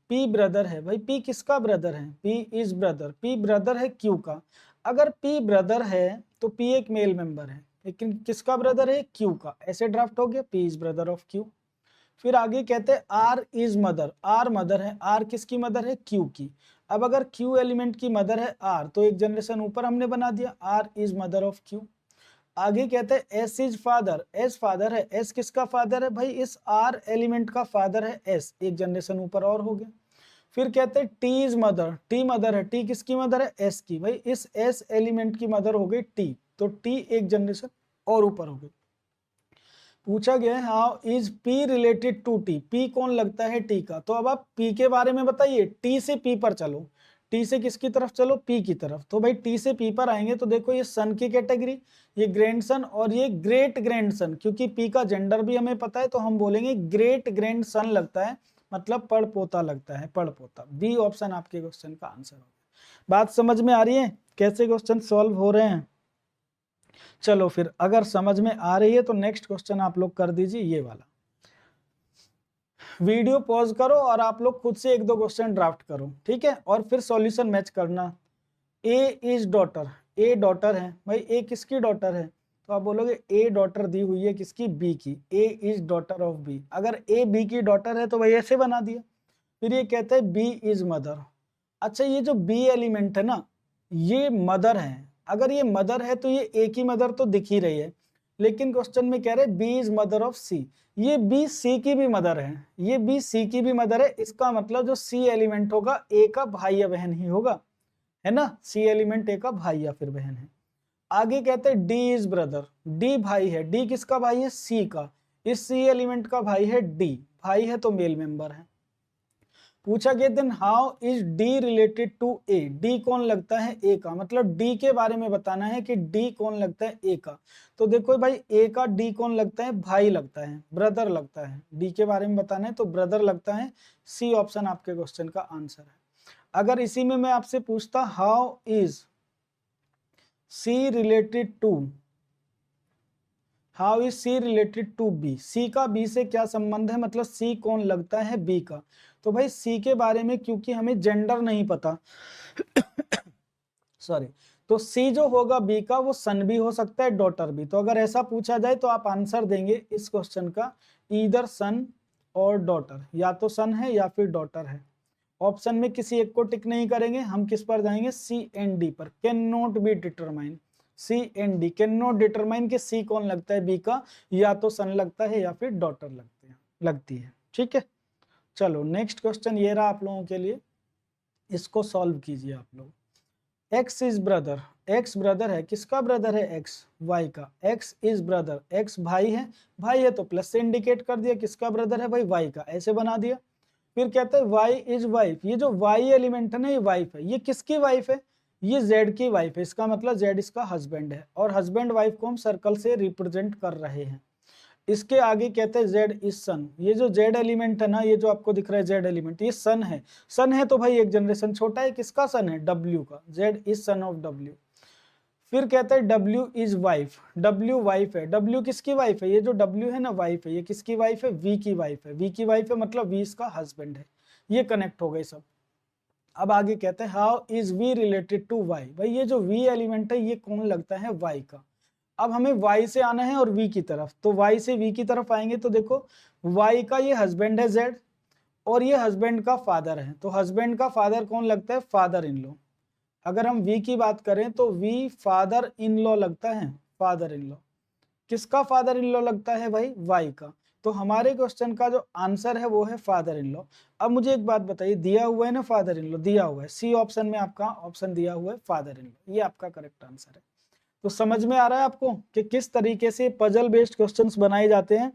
Speaker 1: P brother है। भाई पी किसका ब्रदर है? P is brother, P brother है क्यू का। अगर पी ब्रदर है तो पी एक मेल मेंबर है, लेकिन किसका ब्रदर है? क्यू का। ऐसे ड्राफ्ट हो गया, P is brother of Q. फिर आगे कहते हैं R is mother, R mother है। आर किसकी मदर है? क्यू की। अब अगर क्यू एलिमेंट की मदर है आर, तो एक जनरेशन ऊपर हमने बना दिया, R is mother of Q. आगे कहते हैं S is father, S father है। एस किसका फादर है? भाई इस आर एलिमेंट का फादर है एस, एक जनरेशन ऊपर और हो गया। फिर कहते हैं T is mother, T mother है। टी किसकी मदर है? एस की। भाई इस एस एलिमेंट की मदर हो गई टी, तो टी एक जनरेशन और ऊपर हो गई। पूछा गया है how is P related to T, P कौन लगता है टी का। तो अब आप पी के बारे में बताइए, टी से पी पर चलो, टी से किसकी तरफ चलो? पी की तरफ। तो भाई टी से पी पर आएंगे तो देखो ये सन की कैटेगरी, ये ग्रैंडसन और ये ग्रेट ग्रैंडसन, क्योंकि पी का जेंडर भी हमें पता है तो हम बोलेंगे ग्रेट ग्रैंडसन लगता है, मतलब पड़पोता लगता है, पड़पोता। बी ऑप्शन आपके क्वेश्चन का आंसर होगा। बात समझ में आ रही है कैसे क्वेश्चन सॉल्व हो रहे हैं? चलो फिर अगर समझ में आ रही है तो नेक्स्ट क्वेश्चन आप लोग कर दीजिए ये वाला। वीडियो पॉज करो और आप लोग खुद से एक दो क्वेश्चन ड्राफ्ट करो, ठीक है, और फिर सॉल्यूशन मैच करना। ए इज डॉटर, ए डॉटर है। भाई ए किसकी डॉटर है? तो आप बोलोगे ए डॉटर दी हुई है किसकी? बी की। ए इज डॉटर ऑफ बी। अगर ए बी की डॉटर है तो भाई ऐसे बना दिया। फिर ये कहते हैं बी इज मदर। अच्छा ये जो बी एलिमेंट है ना, ये मदर है। अगर ये मदर है तो ये ए की मदर तो दिख ही रही है, लेकिन क्वेश्चन में कह रहे बी इज मदर ऑफ सी। ये बी सी की भी मदर है, ये बी सी की भी मदर है। इसका मतलब जो सी एलिमेंट होगा ए का भाई या बहन ही होगा, है ना। सी एलिमेंट ए का भाई या फिर बहन है। आगे कहते हैं डी इज ब्रदर, डी भाई है। डी किसका भाई है? सी का। इस सी एलिमेंट का भाई है डी, भाई है तो मेल मेंबर है। पूछा गया then how is D related to A, D कौन लगता है ए का, मतलब डी के बारे में बताना है कि डी कौन लगता है ए का। तो देखो भाई ए का डी कौन लगता है? भाई लगता है, ब्रदर लगता है। डी के बारे में बताना है तो ब्रदर लगता है। सी ऑप्शन आपके क्वेश्चन का आंसर है। अगर इसी में मैं आपसे पूछता how is C related to, how is C related to B, C का बी से क्या संबंध है, मतलब सी कौन लगता है बी का। तो भाई सी के बारे में क्योंकि हमें जेंडर नहीं पता सॉरी, तो सी जो होगा बी का वो सन भी हो सकता है डॉटर भी। तो अगर ऐसा पूछा जाए तो आप आंसर देंगे इस क्वेश्चन का ईदर सन और डॉटर, या तो सन है या फिर डॉटर है। ऑप्शन में किसी एक को टिक नहीं करेंगे, हम किस पर जाएंगे, सी एंड डी पर, can not be determine, C and D can not determine कि सी कौन लगता है बी का, या तो सन लगता है या फिर डॉटर लगती है। ठीक है, चलो नेक्स्ट क्वेश्चन ये रहा आप लोगों के लिए, इसको सॉल्व कीजिए आप लोग। X is brother, x brother है, किसका ब्रदर है, एक्स, वाई का। एक्स इज ब्रदर, एक्स भाई है, भाई है तो प्लस से इंडिकेट कर दिया, किसका ब्रदर है भाई, वाई का, ऐसे बना दिया। फिर कहते हैं वाई इज वाइफ, ये जो वाई एलिमेंट है ना ये वाइफ है, ये किसकी वाइफ है, ये जेड की वाइफ है, इसका मतलब जेड इसका हस्बैंड है, और हस्बैंड वाइफ को हम सर्कल से रिप्रेजेंट कर रहे हैं। इसके आगे कहते हैं जेड इज सन, ये जो जेड एलिमेंट है ना, ये जो आपको दिख रहा है जेड एलिमेंट, ये सन है, सन है तो भाई एक जनरेशन छोटा है, किसका सन है, डब्ल्यू का, Z is son of W. फिर कहते हैं W is wife, W wife है, डब्ल्यू किसकी वाइफ है, ये जो डब्ल्यू है ना वाइफ है, ये किसकी वाइफ है, वी की वाइफ है, वी की वाइफ है मतलब वी इसका हस्बैंड है, ये कनेक्ट हो गए सब। अब आगे कहते हैं how is V related to Y, भाई ये जो वी एलिमेंट है ये कौन लगता है, वाई का। अब हमें y से आना है और v की तरफ, तो y से v की तरफ आएंगे तो देखो y का ये हस्बैंड है z, और ये हस्बैंड का फादर है, तो हस्बैंड का फादर कौन लगता है, फादर इन लॉ। अगर हम v की बात करें तो v फादर इन लॉ लगता है, फादर इन लॉ, किसका फादर इन लॉ लगता है भाई, y का। तो हमारे क्वेश्चन का जो आंसर है वो है फादर इन लॉ। अब मुझे एक बात बताइए, दिया हुआ है ना फादर इन लॉ, दिया हुआ है, सी ऑप्शन में आपका ऑप्शन दिया हुआ है फादर इन लॉ, ये आपका करेक्ट आंसर है। तो समझ में आ रहा है आपको कि किस तरीके से पजल बेस्ड क्वेश्चंस बनाए जाते हैं।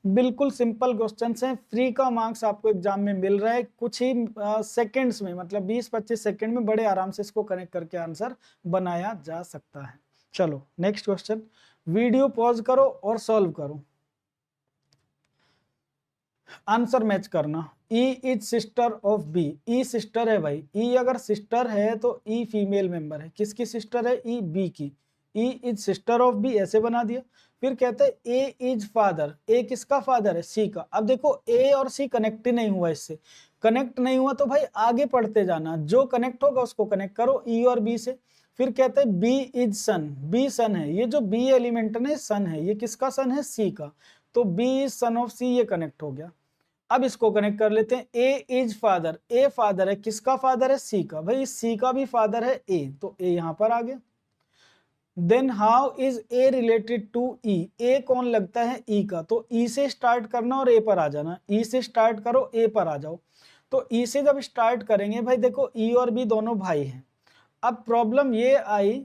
Speaker 1: बिल्कुल सिंपल क्वेश्चंस हैं, फ्री का मार्क्स आपको एग्जाम में मिल रहा है, कुछ ही सेकंड्स में, मतलब 20-25 सेकंड में बड़े आराम से इसको कनेक्ट करके आंसर बनाया जा सकता है। चलो नेक्स्ट क्वेश्चन, वीडियो पॉज करो और सॉल्व करो, आंसर मैच करना। E is sister of B, E sister है भाई, ई अगर सिस्टर है तो ई फीमेल मेंबर है, किसकी सिस्टर है, ई बी की, E is sister of B, ऐसे बना दिया। फिर कहते हैं ए इज फादर, ए किसका फादर है, सी का। अब देखो ए और सी कनेक्ट ही नहीं हुआ, इससे कनेक्ट नहीं हुआ तो भाई आगे पढ़ते जाना, जो कनेक्ट होगा उसको कनेक्ट करो ई और बी से। फिर कहते हैं बी इज सन, बी सन है, ये जो बी एलिमेंट है सन है, ये किसका सन है, सी का, तो बी इज सन ऑफ सी, ये कनेक्ट हो गया। अब इसको कनेक्ट कर लेते हैं, ए इज फादर, ए फादर है, किसका फादर है, सी का, भाई सी का भी फादर है ए, तो ए यहां पर आ गया। Then how is A related to E, A कौन लगता है, ई का, तो ई से स्टार्ट करना और ए पर आ जाना, ई से स्टार्ट करो ए पर आ जाओ। तो ई से जब स्टार्ट करेंगे भाई देखो ई और बी दोनों भाई हैं। अब प्रॉब्लम ये आई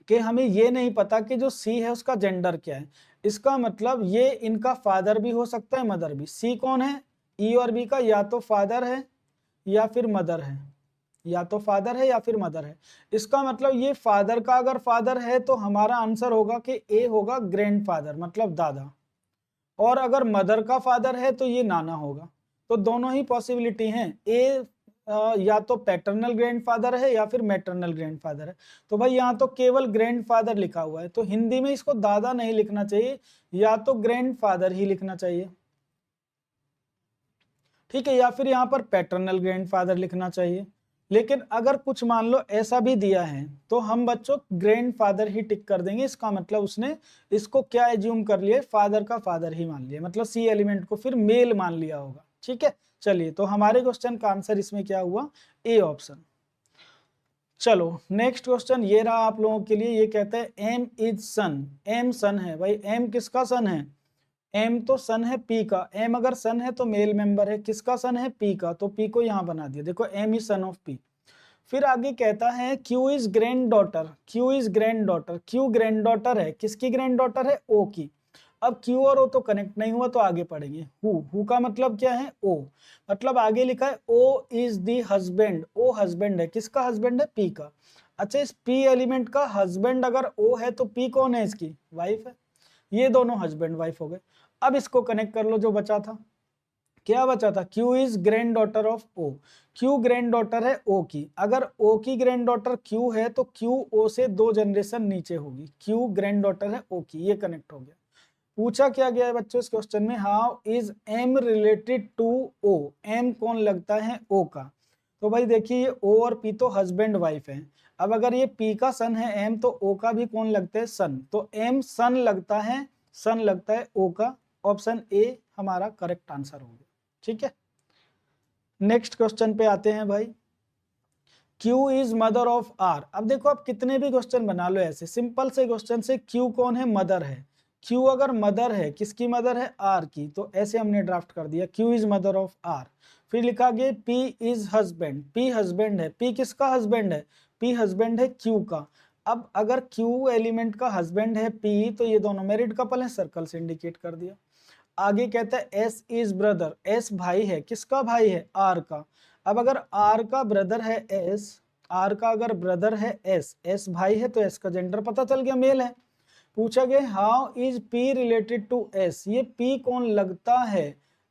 Speaker 1: कि हमें ये नहीं पता कि जो सी है उसका जेंडर क्या है, इसका मतलब ये इनका फादर भी हो सकता है मदर भी। सी कौन है, ई और बी का या तो फादर है या फिर मदर है, या तो फादर है या फिर मदर है। इसका मतलब ये फादर का अगर फादर है तो हमारा आंसर होगा कि ए होगा ग्रैंडफादर मतलब दादा, और अगर मदर का फादर है तो ये नाना होगा। तो दोनों ही पॉसिबिलिटी हैं, ए या तो पैटर्नल ग्रैंडफादर है या फिर मैटरनल ग्रैंडफादर है। तो भाई यहाँ तो केवल ग्रैंडफादर लिखा हुआ है, तो हिंदी में इसको दादा नहीं लिखना चाहिए, या तो ग्रैंडफादर ही लिखना चाहिए, ठीक है, या फिर यहाँ पर पैटर्नल ग्रैंडफादर लिखना चाहिए। लेकिन अगर कुछ मान लो ऐसा भी दिया है तो हम बच्चों ग्रैंडफादर ही टिक कर देंगे, इसका मतलब उसने इसको क्या एज्यूम कर लिया, फादर का फादर ही मान लिया, मतलब सी एलिमेंट को फिर मेल मान लिया होगा। ठीक है, चलिए तो हमारे क्वेश्चन का आंसर इसमें क्या हुआ, ए ऑप्शन। चलो नेक्स्ट क्वेश्चन ये रहा आप लोगों के लिए, ये कहते हैं एम इज सन, एम सन है भाई, एम किसका सन है, एम तो सन है पी का, एम अगर सन है तो मेल मेंबर है, किसका सन है, पी का, तो पी को यहां बना दिया, देखो M is son of P. फिर आगे कहता है Q is granddaughter, Q is granddaughter, Q granddaughter है, किसकी ग्रैंड डॉटर है, ओ की। अब क्यू और ओ तो कनेक्ट नहीं हुआ तो आगे पढ़ेंगे, हु का मतलब क्या है, ओ, मतलब आगे लिखा है O is the husband, O husband है, किसका हस्बैंड है, पी का। अच्छा इस पी एलिमेंट का हस्बैंड अगर ओ है तो पी कौन है, इसकी वाइफ है, ये दोनों हस्बैंड वाइफ हो गए। अब इसको कनेक्ट कर लो, जो बचा था, क्या बचा था, Q is grand daughter of O, Q grand daughter है O की, अगर O की ग्रैंड डॉटर Q है तो Q O से 2 जनरेशन नीचे होगी, Q ग्रैंड डॉटर है O की, ये कनेक्ट हो गया। पूछा क्या गया है बच्चों इस क्वेश्चन में, how is M related to O, M कौन लगता है O का। तो भाई देखिए ये O और P तो हस्बैंड वाइफ है, अब अगर ये P का सन है M तो O का भी कौन लगता है, सन, तो M सन लगता है, सन लगता है O का, ऑप्शन ए हमारा करेक्ट आंसर हो गया। ठीक है, नेक्स्ट क्वेश्चन पे आते हैं भाई, Q is mother of R। अब देखो आप कितने भी क्वेश्चन बना लो ऐसे सिंपल से क्वेश्चन से, Q कौन है, मदर है। Q अगर मदर है, किसकी मदर है, R की, तो ऐसे हमने ड्राफ्ट कर दिया Q is mother of R। फिर लिखा गया P is husband, P husband है। P किसका हस्बैंड है, P हस्बैंड है Q का। अब अगर Q एलिमेंट का हस्बैंड है P, तो ये दोनों मैरिड कपल है, सर्कल से इंडिकेट कर दिया। आगे कहता है S इज ब्रदर, S भाई है, किसका भाई है, R का। अब अगर R का ब्रदर है S, R का अगर ब्रदर है S भाई है, तो S का जेंडर पता चल गया, मेल है। पूछा गया how is P related to S, ये P कौन लगता है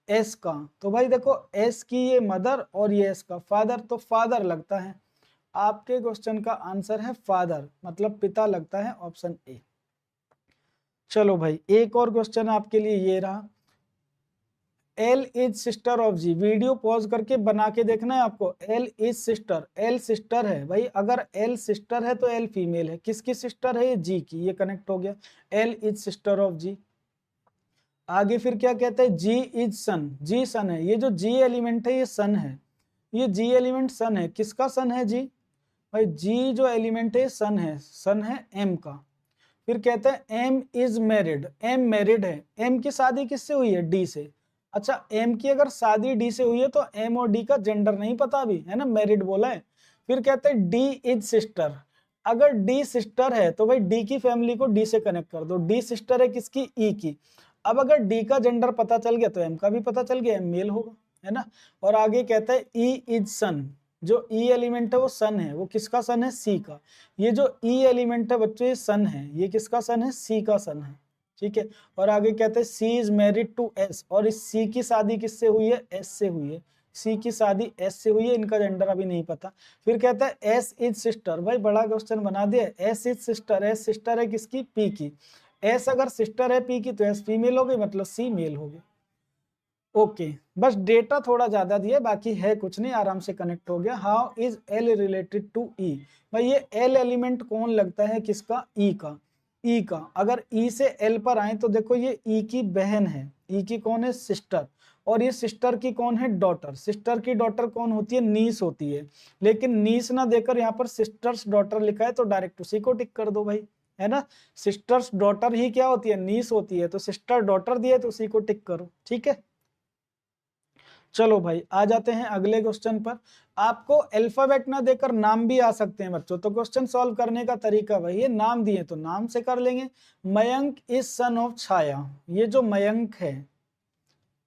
Speaker 1: S का। तो भाई देखो S की ये मदर और ये S का फादर, तो फादर लगता है। आपके क्वेश्चन का आंसर है फादर, मतलब पिता लगता है, ऑप्शन ए। चलो भाई एक और क्वेश्चन आपके लिए ये रहा, L is sister of G। Video pause करके बना के देखना है आपको। L is sister, L sister है भाई, अगर L सिस्टर है तो L फीमेल है। किसकी सिस्टर है, ये G की, ये कनेक्ट हो गया। L is sister of G। आगे फिर क्या कहता है, G इज सन, G सन है। ये जो G एलिमेंट है ये सन है, ये G एलिमेंट सन है। किसका सन है G, भाई G जो एलिमेंट है सन है M का। फिर कहता है M is married, M married है। M की शादी किससे हुई है, D से। अच्छा M की अगर शादी D से हुई है तो M और D का जेंडर नहीं पता अभी, है ना, मैरिड बोला है। फिर कहते हैं D इज सिस्टर, अगर D सिस्टर है तो भाई D की फैमिली को D से कनेक्ट कर दो। D सिस्टर है किसकी, E की। अब अगर D का जेंडर पता चल गया तो M का भी पता चल गया, M मेल होगा, है ना। और आगे कहता है E इज सन, जो E एलिमेंट है वो सन है, वो किसका सन है, C का। ये जो E एलिमेंट है बच्चों ये सन है, ये किसका सन है, C का सन है, ठीक है। और आगे कहते हैं C is married to S, और इस C की शादी किससे हुई है, S से हुई है। C की शादी S से हुई है, इनका जेंडर अभी नहीं पता। फिर कहता है S इज सिस्टर, भाई बड़ा क्वेश्चन बना दिया। S is sister, S sister है किसकी, P की। S अगर सिस्टर है P की तो S फीमेल हो गई, मतलब C मेल हो गई। ओके बस डेटा थोड़ा ज्यादा दिया, बाकी है कुछ नहीं, आराम से कनेक्ट हो गया। How is L related to E, भाई ये L एलिमेंट कौन लगता है, किसका, E का। E का अगर E से L पर आए तो देखो ये E की बहन है, E की कौन है, सिस्टर। और ये सिस्टर की कौन है, डॉटर। सिस्टर की डॉटर कौन होती है, नीस होती है। लेकिन नीस ना देकर यहाँ पर सिस्टर्स डॉटर लिखा है तो डायरेक्ट उसी को टिक कर दो भाई, है ना। सिस्टर्स डॉटर ही क्या होती है, नीस होती है, तो सिस्टर डॉटर दिए तो उसी को टिक करो, ठीक है। चलो भाई आ जाते हैं अगले क्वेश्चन पर। आपको अल्फाबेट ना देकर नाम भी आ सकते हैं बच्चों, तो क्वेश्चन सॉल्व करने का तरीका भाई ये नाम दिए तो नाम से कर लेंगे। मयंक इज सन ऑफ छाया, ये जो मयंक है,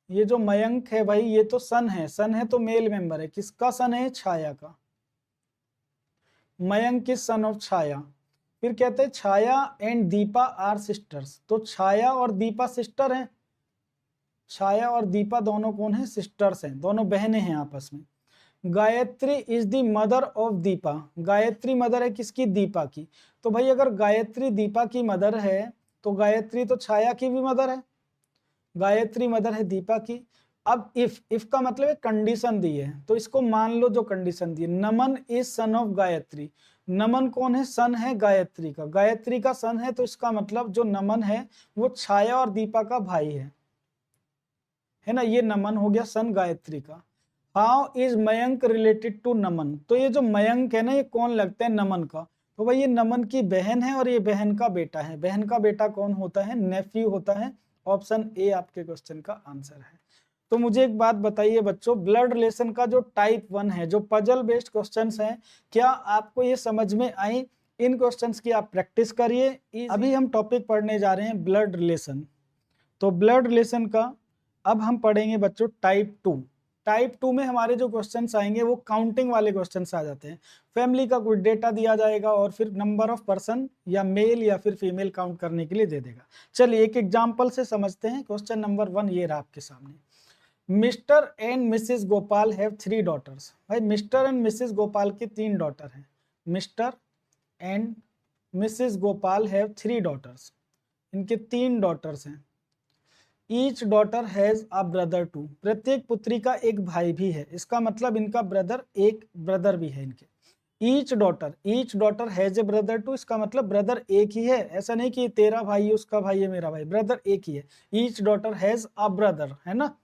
Speaker 1: ये जो मयंक है भाई ये तो सन है तो मेल मेंबर है, किसका सन है, छाया का। मयंक इज सन ऑफ छाया। फिर कहते हैं छाया एंड दीपा आर सिस्टर्स, तो छाया और दीपा सिस्टर हैं। छाया और दीपा दोनों कौन है, सिस्टर्स हैं, दोनों बहनें हैं आपस में। Gayatri is the mother of Deepa, Gayatri mother है किसकी, दीपा की। तो भाई अगर गायत्री दीपा की मदर है तो गायत्री तो छाया की भी मदर है, गायत्री मदर है दीपा की। अब इफ का मतलब है कंडीशन दी है, तो इसको मान लो जो कंडीशन दी है। नमन इज सन ऑफ गायत्री, नमन कौन है, सन है गायत्री का, गायत्री का सन है, तो इसका मतलब जो नमन है वो छाया और दीपा का भाई है ना। ये नमन हो गया सन गायत्री का। How is Mayank related to Naman, तो ये जो मयंक है ना ये कौन लगता है, नमन का। तो भाई ये नमन की बहन है और ये बहन का बेटा है। बहन का बेटा कौन होता है, नेफ्यू होता है। ऑप्शन ए आपके क्वेश्चन का आंसर है। तो मुझे एक बात बताइए बच्चों, ब्लड रिलेशन का जो टाइप 1 है, जो पजल बेस्ड क्वेश्चंस हैं, क्या आपको ये समझ में आई। इन क्वेश्चंस की आप प्रैक्टिस करिए। अभी हम टॉपिक पढ़ने जा रहे हैं ब्लड रिलेशन। तो ब्लड रिलेशन का अब हम पढ़ेंगे बच्चों टाइप 2। टाइप 2 में हमारे जो क्वेश्चंस आएंगे वो काउंटिंग वाले क्वेश्चंस आ जाते हैं। फैमिली का कोई डेटा दिया जाएगा और फिर नंबर ऑफ पर्सन या मेल या फिर फीमेल काउंट करने के लिए दे देगा। चलिए एक एग्जांपल से समझते हैं। क्वेश्चन नंबर 1 ये रहा आपके सामने। Mister and missus Gopal have 3 daughters, भाई मिस्टर एंड मिसेस गोपाल की 3 डॉटर हैं। Mister and missus Gopal have 3 daughters, इनके 3 डॉटर्स हैं। Each daughter has a brother too, प्रत्येक पुत्री का एक भाई भी है, इसका मतलब इनका एक ब्रदर भी है इनके। Each daughter has a brother too, इसका मतलब ब्रदर एक ही है, ऐसा नहीं कि तेरा भाई है उसका भाई है मेरा भाई, ब्रदर एक ही है। Each daughter has a brother, है ना।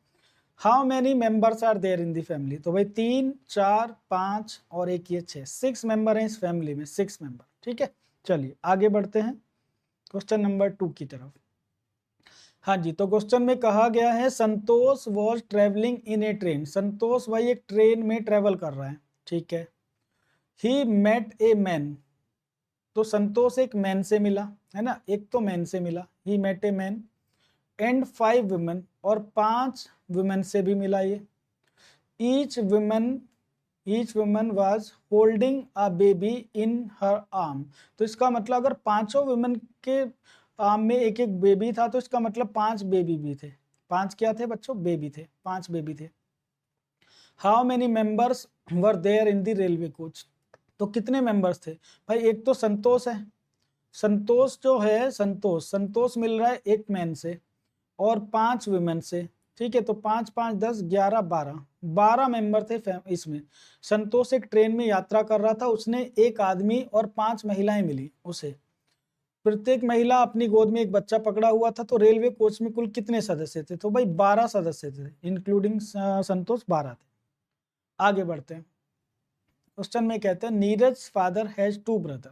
Speaker 1: How many members are there in the family, तो भाई 3 4 5 और एक ये 6, 6 मेंबर हैं इस फैमिली में, 6 मेंबर। ठीक है, चलिए आगे बढ़ते हैं क्वेश्चन नंबर 2 की तरफ। हाँ जी, तो क्वेश्चन में कहा गया है Santosh was travelling in a train, Santosh भाई एक ट्रेन में ट्रेवल कर रहा है। ठीक है, ही मेट ए मैन, तो संतोष एक मैन से मिला, है ना, एक तो मैन से मिला, he met a man and 5 women, और 5 वुमेन से भी मिला ये। Each woman was holding a baby in her arm, तो इसका मतलब अगर पांचों वुमेन के आर्म में एक एक बेबी था तो इसका मतलब 5 बेबी भी थे। 5 क्या थे बच्चों, बेबी थे, 5 बेबी थे। How many members were there in the railway coach, तो कितने मेंबर्स थे भाई, एक तो संतोष है, संतोष जो है संतोष मिल रहा है एक मैन से और 5 वुमेन से। ठीक है, तो 5 5 10 11 12 मेंबर थे इसमें। संतोष एक ट्रेन में यात्रा कर रहा था, उसने एक आदमी और 5 महिलाएं मिली उसे, प्रत्येक महिला अपनी गोद में एक बच्चा पकड़ा हुआ था। तो रेलवे कोच में कुल कितने सदस्य थे, तो भाई 12 सदस्य थे, इंक्लूडिंग संतोष 12 थे। आगे बढ़ते हैं, क्वेश्चन में कहते हैं नीरज फादर हैज 2 ब्रदर,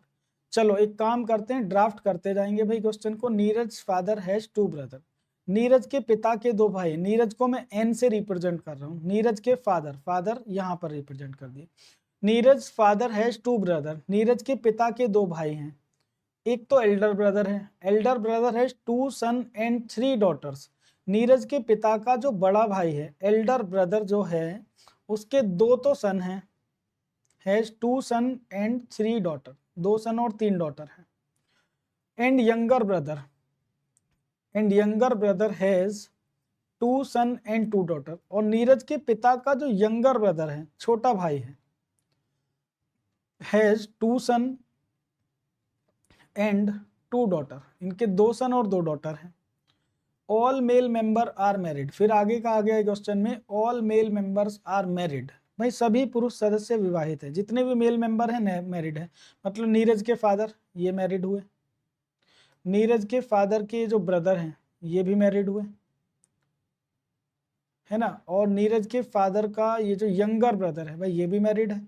Speaker 1: चलो एक काम करते हैं, ड्राफ्ट करते जाएंगे भाई क्वेश्चन को। Neeraj father has 2 brother, Neeraj के पिता के 2 भाई, नीरज को मैं एन से रिप्रेजेंट कर रहा हूँ, नीरज के फादर यहाँ पर रिप्रेजेंट कर दिए। Neeraj father has 2 brother, Neeraj के पिता के 2 भाई हैं, एक तो एल्डर ब्रदर है, elder brother has 2 son and 3 daughters, Neeraj के पिता का जो बड़ा भाई है एल्डर ब्रदर जो है उसके 2 तो सन हैं, has 2 son and 3 daughter, 2 son और 3 डॉटर हैं। And younger brother has 2 son and 2 daughter, और नीरज के पिता का जो यंगर ब्रदर है, छोटा भाई है, हैज 2 सन एंड 2 डॉटर, इनके 2 सन और 2 डॉटर हैं। All male member are married, फिर आगे का आ गया क्वेश्चन में, all male members are married, भाई सभी पुरुष सदस्य विवाहित है, जितने भी मेल मेंबर हैं मैरिड है, मतलब नीरज के फादर ये मैरिड हुए, नीरज के फादर के जो ब्रदर हैं ये भी मैरिड हुए, है ना, और नीरज के फादर का ये जो यंगर ब्रदर है भाई ये भी मैरिड है,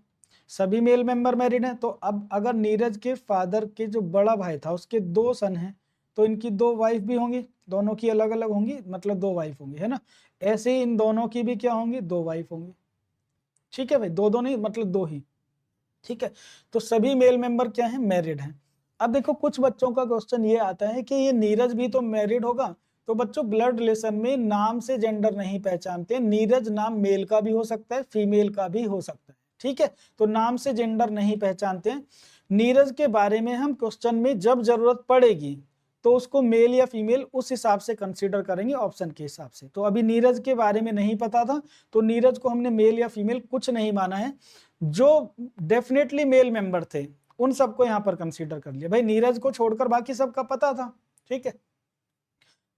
Speaker 1: सभी मेल मेंबर मैरिड हैं। तो अब अगर नीरज के फादर के जो बड़ा भाई था उसके 2 सन हैं तो इनकी 2 वाइफ भी होंगी, दोनों की अलग अलग होंगी, मतलब 2 वाइफ होंगी, है ना, ऐसे ही इन दोनों की भी क्या होंगी, 2 वाइफ होंगी। ठीक है भाई, 2 नहीं मतलब 2 ही। ठीक है, तो सभी मेल मेंबर क्या है, मैरिड हैं। अब देखो कुछ बच्चों का क्वेश्चन ये आता है कि ये नीरज भी तो मैरिड होगा, तो बच्चों ब्लड रिलेशन में नाम से जेंडर नहीं पहचानते, नीरज नाम मेल का भी हो सकता है फीमेल का भी हो सकता है। ठीक है, तो नाम से जेंडर नहीं पहचानते हैं। नीरज के बारे में हम क्वेश्चन में जब जरूरत पड़ेगी तो उसको मेल या फीमेल उस हिसाब से कंसीडर करेंगे ऑप्शन के हिसाब से। तो अभी नीरज के बारे में नहीं पता था तो नीरज को हमने मेल या फीमेल कुछ नहीं माना है, जो डेफिनेटली मेल मेंबर थे उन सबको यहाँ पर कंसीडर कर लिया, भाई नीरज को छोड़कर बाकी सबका पता था। ठीक है,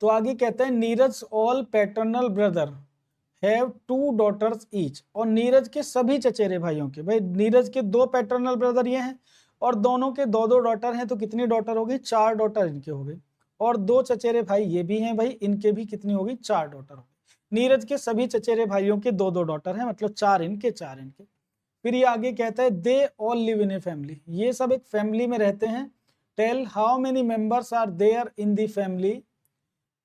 Speaker 1: तो आगे कहते हैं Neeraj all paternal brother have 2 daughters each, और नीरज के सभी चचेरे भाइयों के, भाई नीरज के 2 पैटर्नल ब्रदर ये हैं और दोनों के 2 डॉटर हैं, तो कितनी डॉटर हो गई, 4 डॉटर इनके हो गई, और 2 चचेरे भाई ये भी हैं भाई, इनके भी कितनी हो गई, 4 डॉटर हो गई। नीरज के सभी चचेरे भाइयों के 2 डॉटर हैं, मतलब 4 इनके 4 इनके। फिर ये आगे कहता है they all live in a family, ये सब एक फैमिली में रहते हैं। Tell how many members are there in the family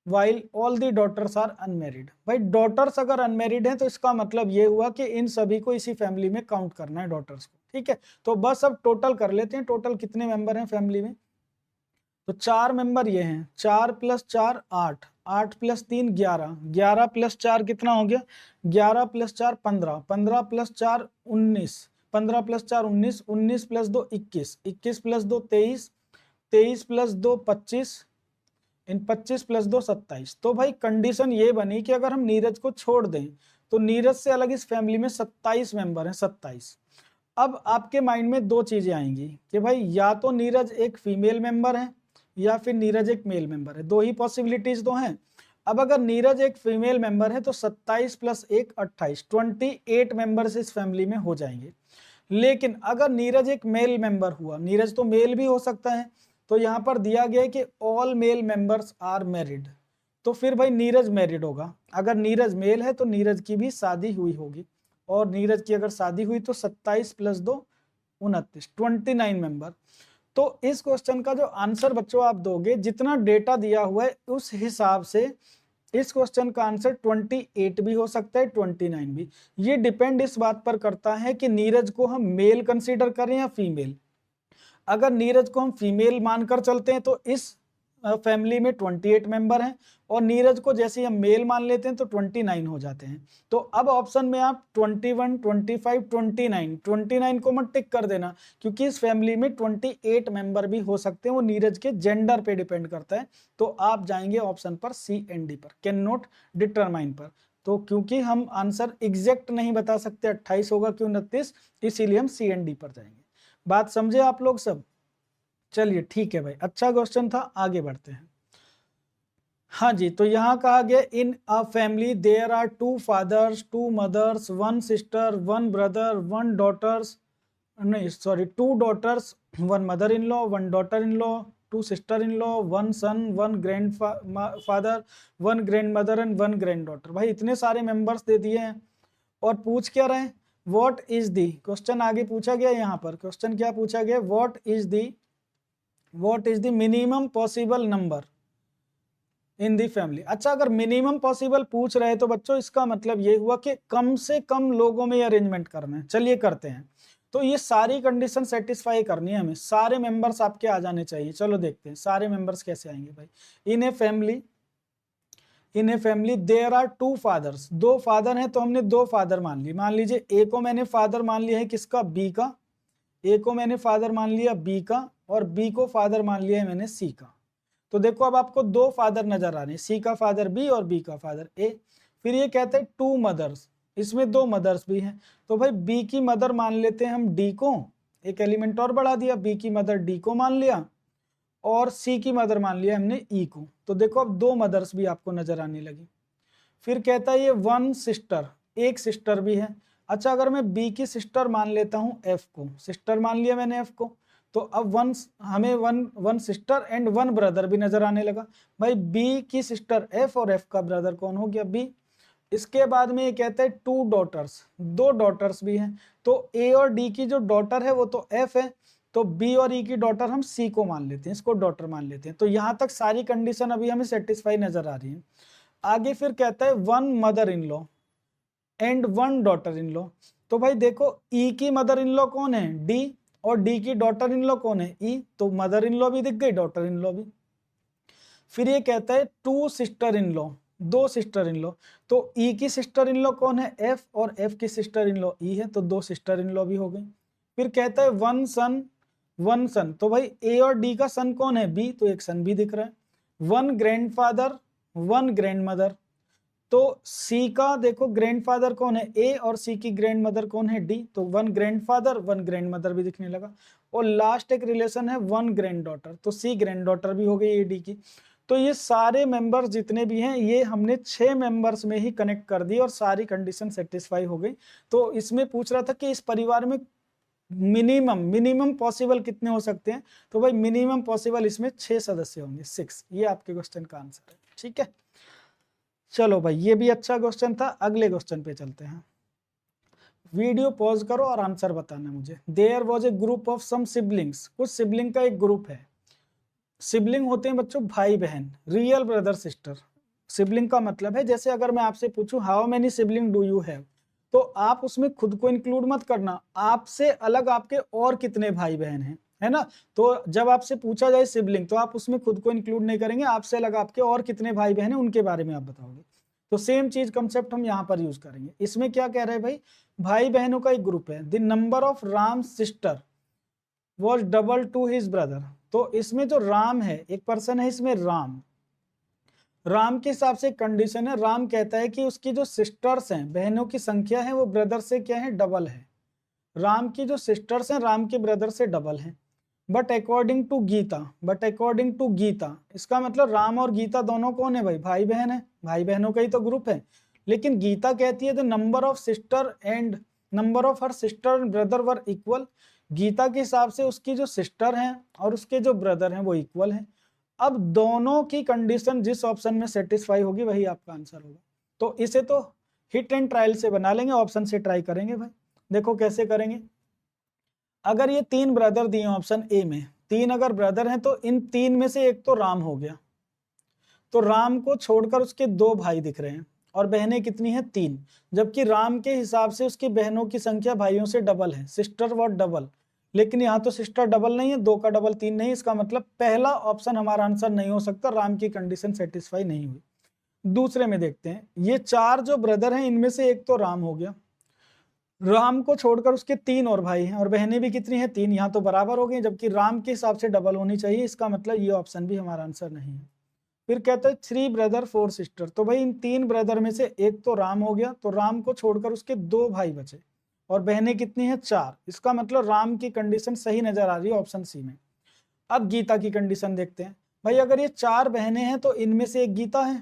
Speaker 1: while all the daughters are unmarried, भाई डॉटर्स अगर अनमेरिड हैं तो इसका मतलब ये हुआ कि इन सभी को इसी फैमिली में काउंट करना है डॉटर्स को। ठीक है, तो बस अब टोटल कर लेते हैं, टोटल कितने मेंबर हैं फैमिली में, तो 4 मेंबर ये हैं, 4 + 4 8, 8 + 3 11, 11 + 4 कितना हो गया, 11 + 4 15, 15 + 4 19, 15 + 4 19, 19 + 2 21, 21 + 2 23, 23 + 2 25, इन 25 + 2 27। तो भाई कंडीशन ये बनी कि अगर हम नीरज को छोड़ दें तो नीरज से अलग इस फैमिली में 27 मेंबर हैं, 27। अब आपके माइंड में 2 चीजें आएंगी कि भाई या तो नीरज एक फीमेल मेंबर है या फिर नीरज एक मेल मेंबर है, 2 ही पॉसिबिलिटीज तो हैं। अब अगर नीरज एक फीमेल मेंबर है तो 27 + 1 28, 28 मेंबर्स इस फैमिली में हो जाएंगे। लेकिन अगर नीरज एक मेल मेंबर हुआ, नीरज तो मेल भी हो सकता है, तो यहाँ पर दिया गया है कि all male members are married, तो फिर भाई नीरज मैरिड होगा। अगर नीरज मेल है तो नीरज की भी शादी हुई होगी, और नीरज की अगर शादी हुई तो 27 + 2 29, 29 मेंबर। तो इस क्वेश्चन का जो आंसर बच्चों आप दोगे, जितना डेटा दिया हुआ है उस हिसाब से इस क्वेश्चन का आंसर 28 भी हो सकता है, 29 भी। ये डिपेंड इस बात पर करता है कि नीरज को हम मेल कंसीडर करें या फीमेल। अगर नीरज को हम फीमेल मानकर चलते हैं तो इस फैमिली में 28 मेंबर हैं, और नीरज को जैसे हम मेल मान लेते हैं तो 29 हो जाते हैं। तो अब ऑप्शन में आप 21, 25, 29 को मत टिक कर देना, क्योंकि इस फैमिली में 28 मेंबर भी हो सकते हैं, वो नीरज के जेंडर पे डिपेंड करता है। तो आप जाएंगे ऑप्शन पर सी एंड डी पर, कैन नॉट डिटरमाइन पर। तो क्योंकि हम आंसर एग्जैक्ट नहीं बता सकते 28 होगा कि 29, इसीलिए हम सी एंड डी पर जाएंगे। बात समझे आप लोग सब? चलिए ठीक है भाई, अच्छा क्वेश्चन था, आगे बढ़ते हैं। हाँ जी, तो यहाँ कहा गया in a family there are 2 fathers, 2 mothers, 1 sister, 1 brother, 1 daughters, नहीं sorry 2 daughters, 1 mother in law, 1 daughter in law, 2 sister in law, 1 son, 1 grandfather, 1 grandmother and 1 granddaughter. भाई इतने सारे मेंबर्स दे दिए हैं, और पूछ क्या रहे हैं, व्हाट इज दी, क्वेश्चन आगे पूछा गया, यहाँ पर क्वेश्चन क्या पूछा गया, what is the minimum possible number in the family. अच्छा, अगर मिनिमम पॉसिबल पूछ रहे तो बच्चों इसका मतलब ये हुआ कि कम से कम लोगों में अरेंजमेंट करना है। चलिए करते हैं। तो ये सारी कंडीशन सेटिस्फाई करनी है हमें, सारे मेंबर्स आपके आ जाने चाहिए। चलो देखते हैं सारे मेंबर्स कैसे आएंगे भाई। In a family there are 2 fathers, 2 father हैं, तो हमने 2 फादर मान लिए। मान लीजिए ए को मैंने फादर मान लिया है किसका, बी का। ए को मैंने फादर मान लिया बी का, और बी को फादर मान लिया है मैंने सी का। तो देखो अब आपको 2 फादर नजर आ रहे हैं, सी का फादर बी और बी का फादर ए। फिर ये कहते हैं 2 मदर्स, इसमें 2 मदर्स भी हैं, तो भाई बी की मदर मान लेते हैं हम डी को, एक एलिमेंट और बढ़ा दिया, बी की मदर डी को मान लिया, और सी की मदर मान लिया हमने ई को। तो देखो अब 2 मदर्स भी आपको नजर आने लगी। फिर कहता है ये 1 सिस्टर, एक सिस्टर भी है। अच्छा, अगर मैं बी की सिस्टर मान लेता हूं एफ को, सिस्टर मान लिया मैंने एफ को, तो अब हमें वन सिस्टर एंड 1 ब्रदर भी नजर आने लगा। भाई बी की सिस्टर एफ और एफ का ब्रदर कौन हो गया, बी। इसके बाद में ये कहता है 2 डॉटर्स, 2 डॉटर्स भी हैं, तो ए और डी की जो डॉटर है वो तो एफ है, तो बी और ई की डॉटर हम सी को मान लेते हैं, इसको डॉटर मान लेते हैं। तो यहां तक सारी कंडीशन अभी हमें सेटिस्फाई नजर आ रही है। आगे फिर कहता है 1 mother in law and 1 daughter in law. तो भाई देखो ई की मदर इन लॉ कौन है, डी, और डी की डॉटर इन लॉ कौन है, ई, तो मदर इन लॉ भी दिख गई, डॉटर इन लॉ भी। फिर ये कहता है 2 sister in law, 2 sister in law, तो ई की सिस्टर इन लॉ कौन है, एफ, और एफ की सिस्टर इन लॉ ई है, तो 2 सिस्टर इन लॉ भी हो गई। फिर कहता है 1 सन, 1 सन, तो भाई ए और डी का सन कौन है, बी, तो एक सन भी दिख रहा है। 1 ग्रैंडफादर, 1 ग्रैंड मदर, तो सी का देखो ग्रैंडफादर कौन है, ए, और सी की ग्रैंड मदर कौन है, डी, तो 1 ग्रैंडफादर 1 ग्रैंड मदर भी दिखने लगा। और लास्ट एक रिलेशन है 1 ग्रैंड डॉटर, तो सी ग्रैंड डॉटर भी हो गई ए डी की। तो ये सारे मेंबर्स जितने भी हैं ये हमने 6 मेंबर्स में ही कनेक्ट कर दी और सारी कंडीशन सेटिस्फाई हो गई। तो इसमें पूछ रहा था कि इस परिवार में मिनिमम पॉसिबल कितने हो सकते हैं, तो भाई मिनिमम पॉसिबल इसमें 6 सदस्य होंगे, 6। ये आपके क्वेश्चन का आंसर है, ठीक है। चलो भाई ये भी अच्छा क्वेश्चन था, अगले क्वेश्चन पे चलते हैं। वीडियो पॉज करो और आंसर बताना मुझे। There was a group of some siblings, कुछ सिबलिंग का एक ग्रुप है। सिबलिंग होते हैं बच्चों भाई बहन, रियल ब्रदर सिस्टर। सिबलिंग का मतलब है, जैसे अगर मैं आपसे पूछूं how many sibling do you have, तो आप उसमें खुद को इंक्लूड मत करना, आपसे अलग आपके और कितने भाई बहन हैं, है ना। तो जब आपसे पूछा जाए सिबलिंग तो आप उसमें खुद को इंक्लूड नहीं करेंगे, आपसे अलग आपके और कितने भाई बहन हैं उनके बारे में आप बताओगे। तो सेम चीज कंसेप्ट हम यहाँ पर यूज करेंगे। इसमें क्या कह रहे हैं भाई बहनों का एक ग्रुप है। The number of Ram sister was double two his brother. तो इसमें जो राम है, एक पर्सन है इसमें राम के हिसाब से कंडीशन है, राम कहता है कि उसकी जो सिस्टर्स हैं, बहनों की संख्या है वो ब्रदर से क्या है, डबल है। राम की जो सिस्टर्स हैं राम के ब्रदर से डबल है। बट अकॉर्डिंग टू गीता, इसका मतलब राम और गीता दोनों कौन है भाई बहन है, भाई बहनों का ही तो ग्रुप है। लेकिन गीता कहती है the number of sister and number of her sister and brother were equal. Geeta के हिसाब से उसकी जो सिस्टर हैं और उसके जो ब्रदर हैं वो इक्वल हैं। अब दोनों की कंडीशन जिस ऑप्शन में सेटिस्फाई होगी वही आपका आंसर होगा। तो इसे तो हिट एंड ट्रायल से बना लेंगे, ऑप्शन से ट्राई करेंगे भाई। देखो कैसे करेंगे। अगर ये 3 ब्रदर दिए ऑप्शन ए में, 3 अगर ब्रदर हैं तो इन 3 में से एक तो राम हो गया, तो राम को छोड़कर उसके 2 भाई दिख रहे हैं और बहनें कितनी हैं 3, जबकि राम के हिसाब से उसकी बहनों की संख्या भाइयों से डबल है, सिस्टर वॉट डबल, लेकिन यहाँ तो सिस्टर डबल नहीं है, 2 का डबल 3 नहीं, इसका मतलब पहला ऑप्शन हमारा आंसर नहीं हो सकता, राम की कंडीशन सेटिस्फाई नहीं हुई। दूसरे में देखते हैं, ये 4 जो ब्रदर हैं इनमें से एक तो राम हो गया, राम को छोड़कर उसके 3 और भाई हैं और बहनें भी कितनी हैं 3, यहाँ तो बराबर हो गई, जबकि राम के हिसाब से डबल होनी चाहिए, इसका मतलब ये ऑप्शन भी हमारा आंसर नहीं है। फिर कहता है 3 ब्रदर 4 सिस्टर, तो भाई इन 3 ब्रदर में से एक तो राम हो गया, तो राम को छोड़कर उसके 2 भाई बचे और बहनें कितनी हैं 4, इसका मतलब राम की कंडीशन सही नजर आ रही है ऑप्शन सी में। अब गीता की कंडीशन देखते हैं, भाई अगर ये 4 बहनें हैं तो इनमें से एक गीता है,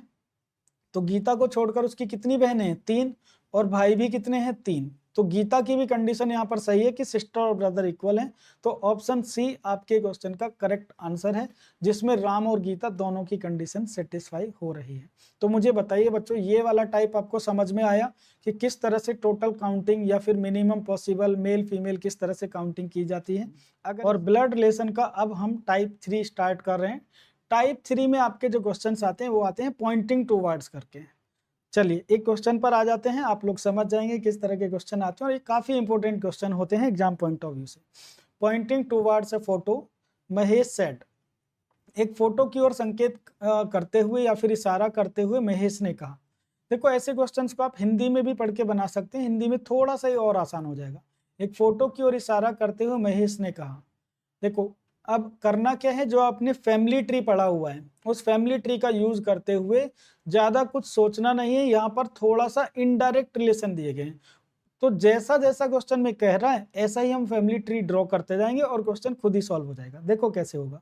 Speaker 1: तो गीता को छोड़कर उसकी कितनी बहनें हैं 3 और भाई भी कितने हैं 3, तो गीता की भी कंडीशन यहाँ पर सही है कि सिस्टर और ब्रदर इक्वल हैं, तो ऑप्शन सी आपके क्वेश्चन का करेक्ट आंसर है, जिसमें राम और गीता दोनों की कंडीशन सेटिस्फाई हो रही है। तो मुझे बताइए बच्चों, ये वाला टाइप आपको समझ में आया कि किस तरह से टोटल काउंटिंग या फिर मिनिमम पॉसिबल मेल फीमेल किस तरह से काउंटिंग की जाती है। अगर और ब्लड रिलेशन का अब हम टाइप 3 स्टार्ट कर रहे हैं। टाइप 3 में आपके जो क्वेश्चन आते हैं वो आते हैं पॉइंटिंग टू वर्ड्स करके। चलिए एक क्वेश्चन पर आ जाते हैं, आप लोग समझ जाएंगे किस तरह के क्वेश्चन आते हैं और ये काफी इंपॉर्टेंट क्वेश्चन होते हैं एग्जाम पॉइंट ऑफ व्यू से। Pointing towards a photo, Mahesh said, एक फोटो की ओर संकेत करते हुए या फिर इशारा करते हुए महेश ने कहा। देखो ऐसे क्वेश्चंस को आप हिंदी में भी पढ़ के बना सकते हैं, हिंदी में थोड़ा सा ही और आसान हो जाएगा। एक फोटो की ओर इशारा करते हुए महेश ने कहा, देखो अब करना क्या है, जो आपने फैमिली ट्री पढ़ा हुआ है उस फैमिली ट्री का यूज करते हुए ज्यादा कुछ सोचना नहीं है, यहाँ पर थोड़ा सा इनडायरेक्ट रिलेशन दिए गए हैं, तो जैसा जैसा क्वेश्चन में कह रहा है ऐसा ही हम फैमिली ट्री ड्रॉ करते जाएंगे और क्वेश्चन खुद ही सॉल्व हो जाएगा। देखो कैसे होगा।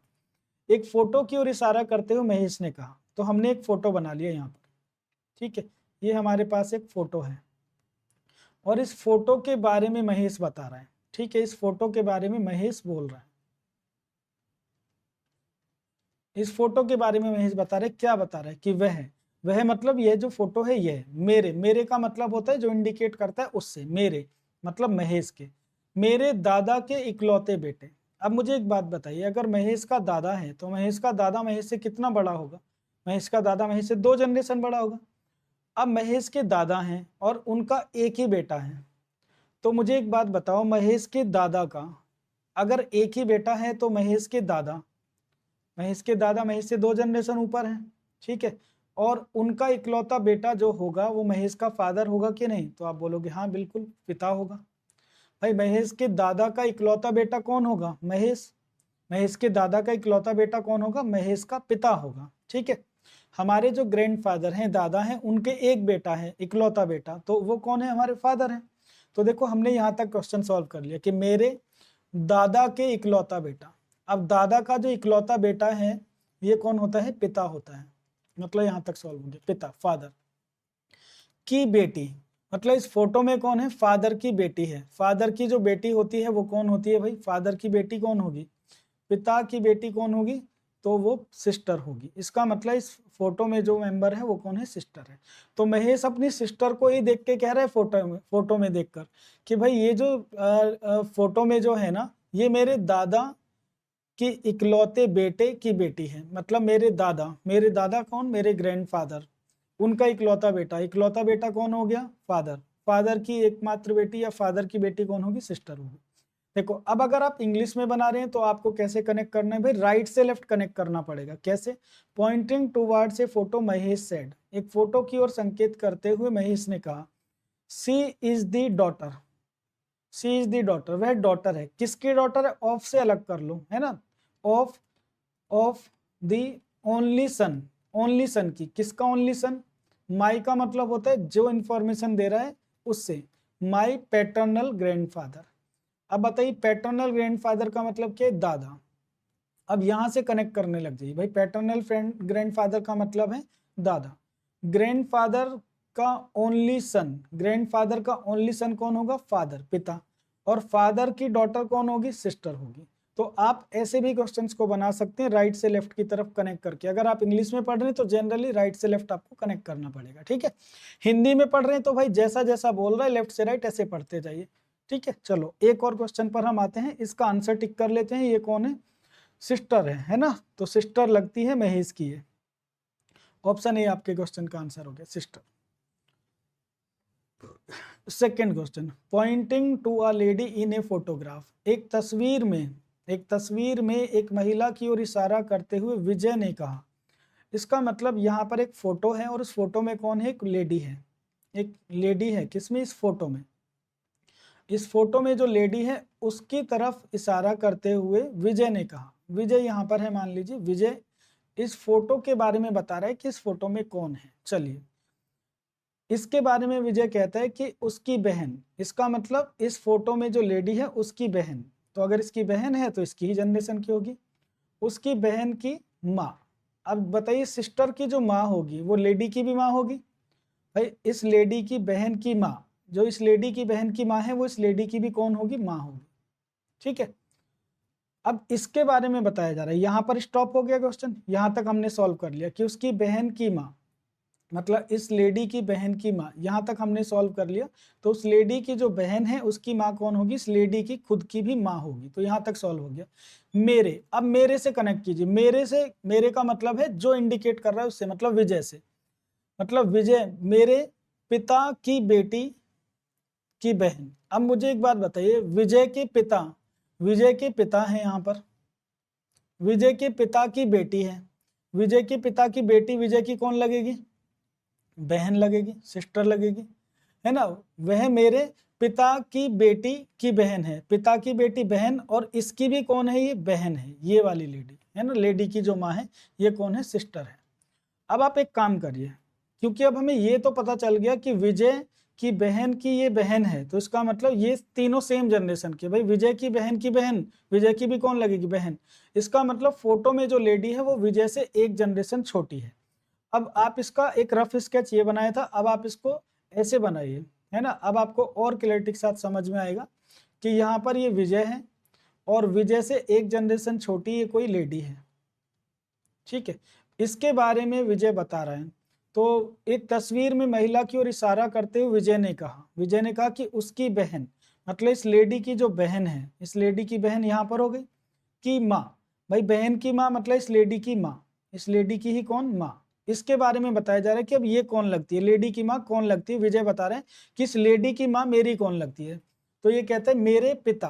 Speaker 1: एक फोटो की ओर इशारा करते हुए महेश ने कहा, तो हमने एक फोटो बना लिया यहाँ पर, ठीक है, ये हमारे पास एक फोटो है और इस फोटो के बारे में महेश बता रहा है, ठीक है, इस फोटो के बारे में महेश बोल रहा है, इस फोटो के बारे में महेश बता रहे, क्या बता रहा है कि वह मतलब यह जो फोटो है ये मेरे का मतलब होता है जो इंडिकेट करता है उससे, मेरे मतलब महेश के, मेरे दादा के इकलौते बेटे। अब मुझे एक बात बताइए, अगर महेश का दादा है तो महेश का दादा महेश से कितना बड़ा होगा, महेश का दादा महेश से 2 जनरेशन बड़ा होगा। अब महेश के दादा हैं और उनका एक ही बेटा है, तो मुझे एक बात बताओ, महेश के दादा का अगर एक ही बेटा है तो महेश के दादा महेश से 2 जनरेशन ऊपर हैं, ठीक है, और उनका इकलौता बेटा जो होगा वो महेश का फादर होगा कि नहीं, तो आप बोलोगे हाँ बिल्कुल पिता होगा। भाई महेश के दादा का इकलौता बेटा कौन होगा, महेश के दादा का इकलौता बेटा कौन होगा, महेश का पिता होगा, ठीक है। हमारे जो ग्रैंडफादर हैं, दादा हैं, उनके एक बेटा है इकलौता बेटा, तो वो कौन है, हमारे फादर हैं। तो देखो हमने यहाँ तक क्वेश्चन सॉल्व कर लिया कि मेरे दादा के इकलौता बेटा, अब दादा का जो इकलौता बेटा है ये कौन होता है, पिता होता है, मतलब यहाँ तक सॉल्व हो गया, पिता फादर की बेटी, मतलब इस फोटो में कौन है, फादर की बेटी है, फादर की जो बेटी होती है वो कौन होती है भाई, फादर की बेटी कौन होगी, पिता की बेटी कौन होगी, तो वो सिस्टर होगी, इसका मतलब इस फोटो में जो मेंबर है वो कौन है, सिस्टर है। तो महेश अपनी सिस्टर को ही देख के कह रहा है फोटो में देखकर कि भाई ये जो फोटो में जो है ना ये मेरे दादा कि इकलौते बेटे की बेटी है, मतलब मेरे दादा कौन, मेरे ग्रैंडफादर, उनका इकलौता बेटा कौन हो गया, फादर की एकमात्र बेटी या फादर की बेटी कौन होगी, सिस्टर होगी। देखो अब अगर आप इंग्लिश में बना रहे हैं तो आपको कैसे कनेक्ट करना है भाई, राइट से लेफ्ट कनेक्ट करना पड़ेगा। कैसे, pointing towards a photo Mahesh said, एक फोटो की ओर संकेत करते हुए महेश ने कहा, she is the daughter, she is the daughter, वह डॉटर है, किसकी डॉटर है, ऑफ से अलग कर लो, है ना, ऑफ दी ओनली सन की, किसका ओनली सन, माई का मतलब होता है जो इंफॉर्मेशन दे रहा है उससे, माई पैटर्नल ग्रैंडफादर। अब बताइए पैटर्नल ग्रैंडफादर का मतलब क्या है, दादा। अब यहां से कनेक्ट करने लग जाइए भाई, पैटर्नल ग्रैंडफादर का मतलब है दादा, ग्रैंडफादर का ओनली सन कौन होगा, फादर पिता, और फादर की डॉटर कौन होगी, सिस्टर होगी। तो आप ऐसे भी क्वेश्चंस को बना सकते हैं राइट से लेफ्ट की तरफ कनेक्ट करके। अगर आप इंग्लिश में पढ़ रहे हैं तो जनरली राइट से लेफ्ट आपको कनेक्ट करना पड़ेगा, ठीक है। हिंदी में पढ़ रहे हैं तो भाई जैसा जैसा बोल रहा है लेफ्ट से राइट ऐसे पढ़ते जाइए, ठीक है। चलो एक और क्वेश्चन पर हम आते हैं, इसका आंसर टिक कर लेते हैं। ये कौन है? सिस्टर है ना। तो सिस्टर लगती है महेश की, है ऑप्शन ए आपके क्वेश्चन का आंसर हो गया, sister. Second question, pointing to a lady in a photograph. एक तस्वीर में एक महिला की ओर इशारा करते हुए विजय ने कहा। इसका मतलब यहाँ पर एक फोटो है और उस फोटो में कौन है? एक लेडी है। एक लेडी है किसमें? इस फोटो में। इस फोटो में जो लेडी है उसकी तरफ इशारा करते हुए विजय ने कहा। विजय यहाँ पर है, मान लीजिए विजय इस फोटो के बारे में बता रहा है कि इस फोटो में कौन है। चलिए इसके बारे में विजय कहता है कि उसकी बहन। इसका मतलब इस फोटो में जो लेडी है उसकी बहन। तो अगर इसकी बहन है तो इसकी ही जनरेशन की होगी, उसकी बहन की माँ। अब बताइए सिस्टर की जो माँ होगी वो लेडी की भी माँ होगी। भाई इस लेडी की बहन की माँ, जो इस लेडी की बहन की माँ है वो इस लेडी की भी कौन होगी? माँ होगी, ठीक है। अब इसके बारे में बताया जा रहा है, यहाँ पर स्टॉप हो गया क्वेश्चन। यहाँ तक हमने सॉल्व कर लिया कि उसकी बहन की माँ मतलब इस लेडी की बहन की माँ, यहाँ तक हमने सॉल्व कर लिया। तो उस लेडी की जो बहन है उसकी माँ कौन होगी? इस लेडी की खुद की भी माँ होगी। तो यहाँ तक सॉल्व हो गया। मेरे, अब मेरे से कनेक्ट कीजिए। मेरे से, मेरे का मतलब है जो इंडिकेट कर रहा है उससे, मतलब विजय से। मतलब विजय मेरे पिता की बेटी की बहन। अब मुझे एक बात बताइए, विजय के पिता हैं यहाँ पर, विजय के पिता की बेटी है। विजय के पिता की बेटी विजय की कौन लगेगी? बहन लगेगी, सिस्टर लगेगी, है ना। वह मेरे पिता की बेटी की बहन है। पिता की बेटी बहन, और इसकी भी कौन है? ये बहन है, ये वाली लेडी है ना। लेडी की जो माँ है ये कौन है? सिस्टर है। अब आप एक काम करिए, क्योंकि अब हमें ये तो पता चल गया कि विजय की बहन की ये बहन है, तो इसका मतलब ये तीनों सेम जनरेशन के। भाई विजय की बहन की बहन, विजय की भी कौन लगेगी? बहन। इसका मतलब फोटो में जो लेडी है वो विजय से एक जनरेशन छोटी है। अब आप इसका एक रफ स्केच ये बनाया था, अब आप इसको ऐसे बनाइए, है ना। अब आपको और क्लैरिटी के साथ समझ में आएगा कि यहाँ पर ये विजय है और विजय से एक जनरेशन छोटी ये कोई लेडी है, ठीक है। इसके बारे में विजय बता रहे हैं। तो एक तस्वीर में महिला की ओर इशारा करते हुए विजय ने कहा कि उसकी बहन, मतलब इस लेडी की जो बहन है, इस लेडी की बहन यहाँ पर हो गई की माँ। भाई बहन की माँ मतलब इस लेडी की माँ, इस लेडी की ही कौन? माँ। इसके बारे में बताया जा रहा है कि अब ये कौन लगती है? लेडी की माँ कौन लगती है? विजय बता रहे हैं कि इस लेडी की माँ मेरी कौन लगती है? तो ये कहते हैं मेरे पिता।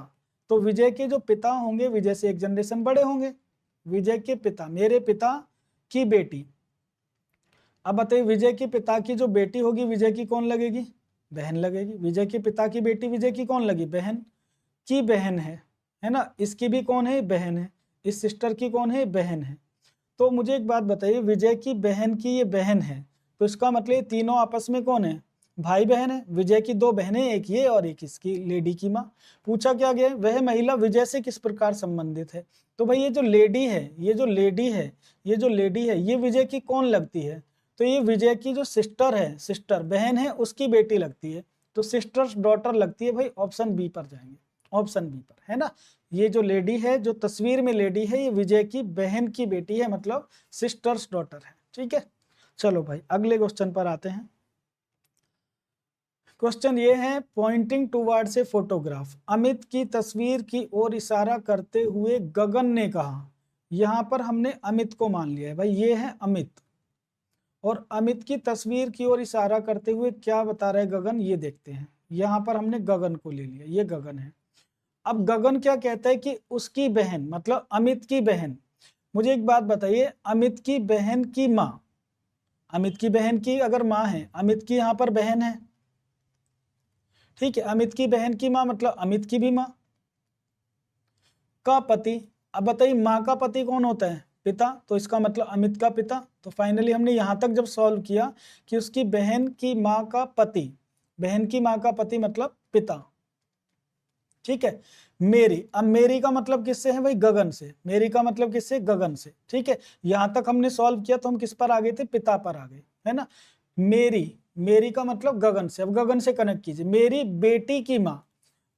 Speaker 1: तो विजय के जो पिता होंगे विजय से एक जनरेशन बड़े होंगे। विजय के पिता, मेरे पिता की बेटी। अब बताइए विजय के पिता की जो बेटी होगी विजय की कौन लगेगी? बहन लगेगी। विजय के पिता की बेटी विजय की कौन लगी? बहन की बहन है ना। इसकी भी कौन है? बहन है। इस सिस्टर की कौन है? बहन है। तो मुझे एक बात बताइए, विजय की बहन की ये बहन है, तो इसका मतलब ये तीनों आपस में कौन है? भाई बहन है। विजय की दो बहनें, एक ये और एक इसकी लेडी की माँ। पूछा क्या गया? वह महिला विजय से किस प्रकार संबंधित है। तो भाई ये जो लेडी है, ये विजय की कौन लगती है? तो ये विजय की जो सिस्टर है, सिस्टर बहन है, उसकी बेटी लगती है। तो सिस्टर्स डॉटर लगती है। भाई ऑप्शन बी पर जाएंगे, ऑप्शन बी पर, है ना। ये जो लेडी है, जो तस्वीर में लेडी है, ये विजय की बहन की बेटी है, मतलब सिस्टर्स डॉटर है, ठीक है। चलो भाई अगले क्वेश्चन पर आते हैं। क्वेश्चन ये है, Poynting towards a photograph. Amit की तस्वीर की ओर इशारा करते हुए गगन ने कहा। यहाँ पर हमने अमित को मान लिया है। भाई ये है अमित, और अमित की तस्वीर की ओर इशारा करते हुए क्या बता रहे गगन, ये देखते हैं। यहाँ पर हमने गगन को ले लिया, ये गगन है। अब गगन क्या कहता है कि उसकी बहन, मतलब अमित की बहन। मुझे एक बात बताइए, अमित की बहन की माँ, अमित की बहन की अगर माँ है, अमित की यहाँ पर बहन है, ठीक है। अमित की बहन की माँ मतलब अमित की भी माँ का पति। अब बताइए माँ का पति कौन होता है? पिता। तो इसका मतलब अमित का पिता। तो फाइनली हमने यहाँ तक जब सॉल्व किया कि उसकी बहन की माँ का पति, बहन की माँ का पति मतलब पिता, ठीक है। मेरी, अब मेरी का मतलब किससे है? भाई गगन से। मेरी का मतलब किससे? गगन से, ठीक है। यहां तक हमने सॉल्व किया तो हम किस पर आ गए थे? पिता पर आ गए, है ना। मेरी का मतलब गगन से। अब गगन से कनेक्ट कीजिए, मेरी बेटी की माँ।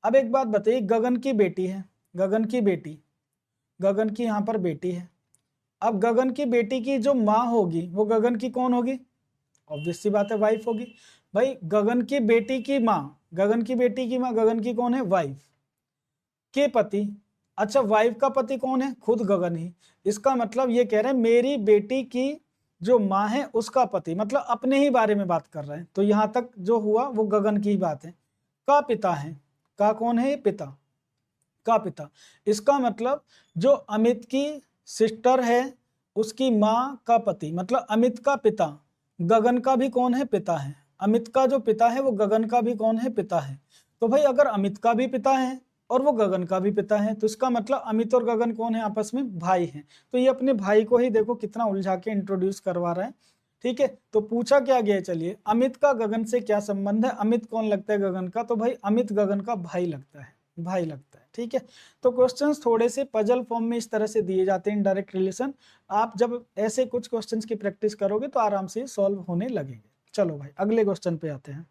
Speaker 1: अब एक बात बताइए, गगन की बेटी है, गगन की बेटी, गगन की यहाँ पर बेटी है। अब गगन की बेटी की जो माँ होगी वो गगन की कौन होगी? ऑब्वियस सी बात है, वाइफ होगी। भाई गगन की बेटी की माँ, गगन की बेटी की माँ गगन की कौन है? वाइफ के पति। अच्छा, वाइफ का पति कौन है? खुद गगन ही। इसका मतलब ये कह रहे हैं मेरी बेटी की जो माँ है उसका पति, मतलब अपने ही बारे में बात कर रहे हैं। तो यहां तक जो हुआ वो गगन की ही बात है। का पिता है, का कौन है? पिता, का पिता। इसका मतलब जो अमित की सिस्टर है उसकी माँ का पति, मतलब अमित का पिता गगन का भी कौन है? पिता है। अमित का जो पिता है वो गगन का भी कौन है? पिता है। तो भाई अगर अमित का भी पिता है और वो गगन का भी पिता है तो इसका मतलब अमित और गगन कौन है? आपस में भाई हैं। तो ये अपने भाई को ही देखो कितना उलझा के इंट्रोड्यूस करवा रहा है। ठीक है, तो पूछा क्या गया है, चलिए अमित का गगन से क्या संबंध है? अमित कौन लगता है गगन का? तो भाई अमित गगन का भाई लगता है, भाई लगता है। ठीक है, तो क्वेश्चंस थोड़े से पजल फॉर्म में इस तरह से दिए जाते हैं, इनडायरेक्ट रिलेशन। आप जब ऐसे कुछ क्वेश्चंस की प्रैक्टिस करोगे तो आराम से सॉल्व होने लगेंगे। चलो भाई अगले क्वेश्चन पे आते हैं।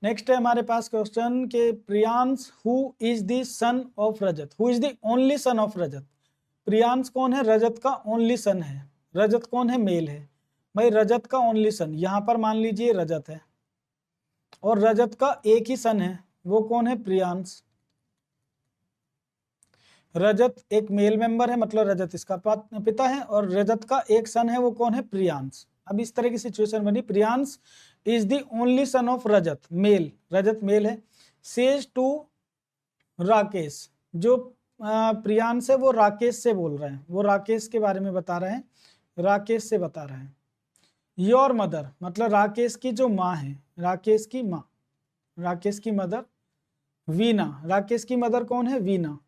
Speaker 1: नेक्स्ट है हमारे पास क्वेश्चन के Priyansh who is the son of Rajat, who is the only son of Rajat. Priyansh कौन है? रजत का ओनली सन है। रजत कौन है? मेल है। भाई रजत का ओनली सन, यहां पर मान लीजिए रजत है और रजत का एक ही सन है, वो कौन है? प्रियांश। रजत एक मेल मेंबर है, मतलब रजत इसका पिता है, और रजत का एक सन है, वो कौन है? प्रियांश। अब इस तरह की सिचुएशन बनी, Priyansh is the only son of Rajat, male, Rajat male है। सेज टू राकेश, जो प्रियांश है वो राकेश से बोल रहे हैं, वो राकेश के बारे में बता रहे हैं, राकेश से बता रहे हैं। योर मदर, मतलब राकेश की जो माँ है, राकेश की माँ, राकेश की मदर वीना। राकेश की मदर कौन है? वीना।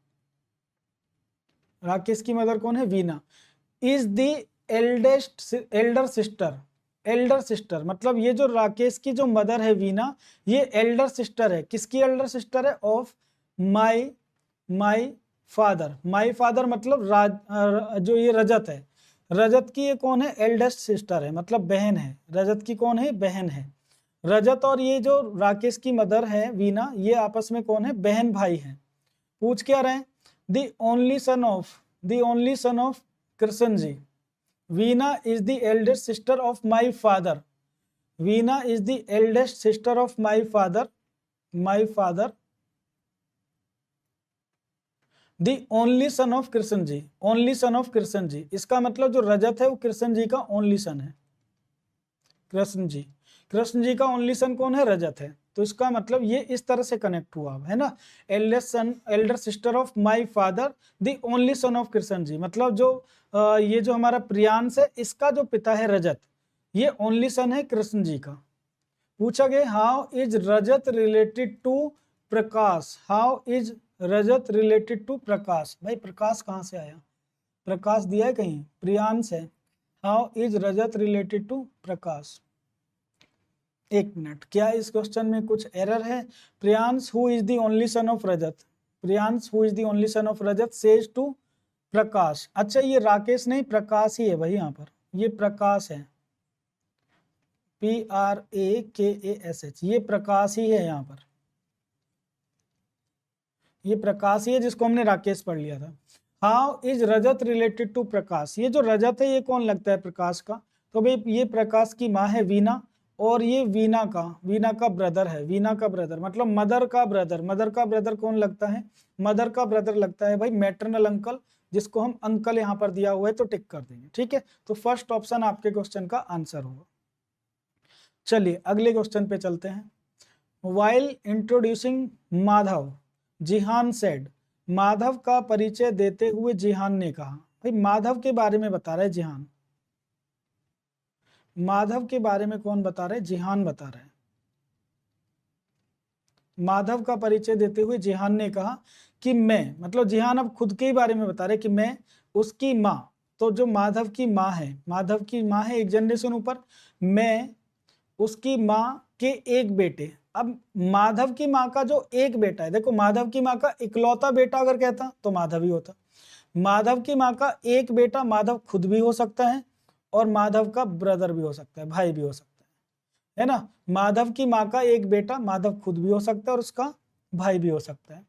Speaker 1: राकेश की मदर कौन है? Veena. Is the Elder sister, Elder sister मतलब ये जो राकेश की जो मदर है वीना, ये एल्डर सिस्टर है। किसकी एल्डर सिस्टर है? Of my father. My father मतलब जो ये रजत है, रजत की ये कौन है? एल्डेस्ट सिस्टर है, मतलब बहन है। रजत की कौन है? बहन है। रजत और ये जो राकेश की मदर है वीना, ये आपस में कौन है? बहन भाई हैं। पूछ क्या रहे हैं? The only son of Krishnji. Veena is the eldest sister of my father. Veena is the eldest sister of my father. The only son of Krishnji. Only son of Krishnji. इसका मतलब जो रजत है वो कृष्ण जी का ओनली सन है। कृष्ण जी का only son कौन है? रजत है। तो इसका मतलब ये इस तरह से कनेक्ट हुआ है ना, eldest son, elder sister of my father, the only son of Krishna ji. मतलब जो ये जो हमारा प्रियांश है इसका जो पिता है रजत, ये ओनली सन है कृष्ण जी का। पूछा गया how is Rajat related to Prakash, how is Rajat related to Prakash. भाई प्रकाश कहाँ से आया? प्रकाश दिया है कहीं? प्रियांश है। How is Rajat related to Prakash? एक मिनट, क्या इस क्वेश्चन में कुछ एरर है? Priyansh who is the only son of Rajat, Priyansh who is the only son of Rajat says to Prakash. अच्छा ये राकेश नहीं, प्रकाश ही है भाई, यहाँ पर ये प्रकाश है, PRAKASH, ये प्रकाश ही है यहाँ पर, ये प्रकाश ही है जिसको हमने राकेश पढ़ लिया था। How is Rajat related to Prakash, ये जो रजत है ये कौन लगता है? प्रकाश का। तो भाई ये प्रकाश की माँ है वीना, और ये वीना का ब्रदर है, वीना का ब्रदर मतलब मदर का ब्रदर। मदर का ब्रदर कौन लगता है? मदर का ब्रदर लगता है भाई मैटरनल अंकल, जिसको हम अंकल यहाँ पर दिया हुआ है तो टिक कर देंगे। ठीक है, तो फर्स्ट ऑप्शन आपके क्वेश्चन का आंसर होगा। चलिए अगले क्वेश्चन पे चलते हैं। While introducing Madhav, Jihan said, Madhav का परिचय देते हुए जिहान ने कहा। भाई माधव के बारे में बता रहा है जिहान, माधव के बारे में कौन बता रहे? जिहान बता रहे हैं। माधव का परिचय देते हुए जिहान ने कहा कि मैं, मतलब जिहान अब खुद के ही बारे में बता रहे कि मैं उसकी माँ, तो जो माधव की माँ है, माधव की माँ है एक जनरेशन ऊपर, मैं उसकी माँ के एक बेटे। अब माधव की माँ का जो एक बेटा है, देखो माधव की माँ का इकलौता बेटा अगर कहता तो माधव ही होता। माधव की माँ का एक बेटा, माधव खुद भी हो सकता है और माधव का ब्रदर भी हो सकता है, भाई भी हो सकता है ना। माधव की माँ का एक बेटा, माधव खुद भी हो सकता है और उसका भाई भी हो सकता है।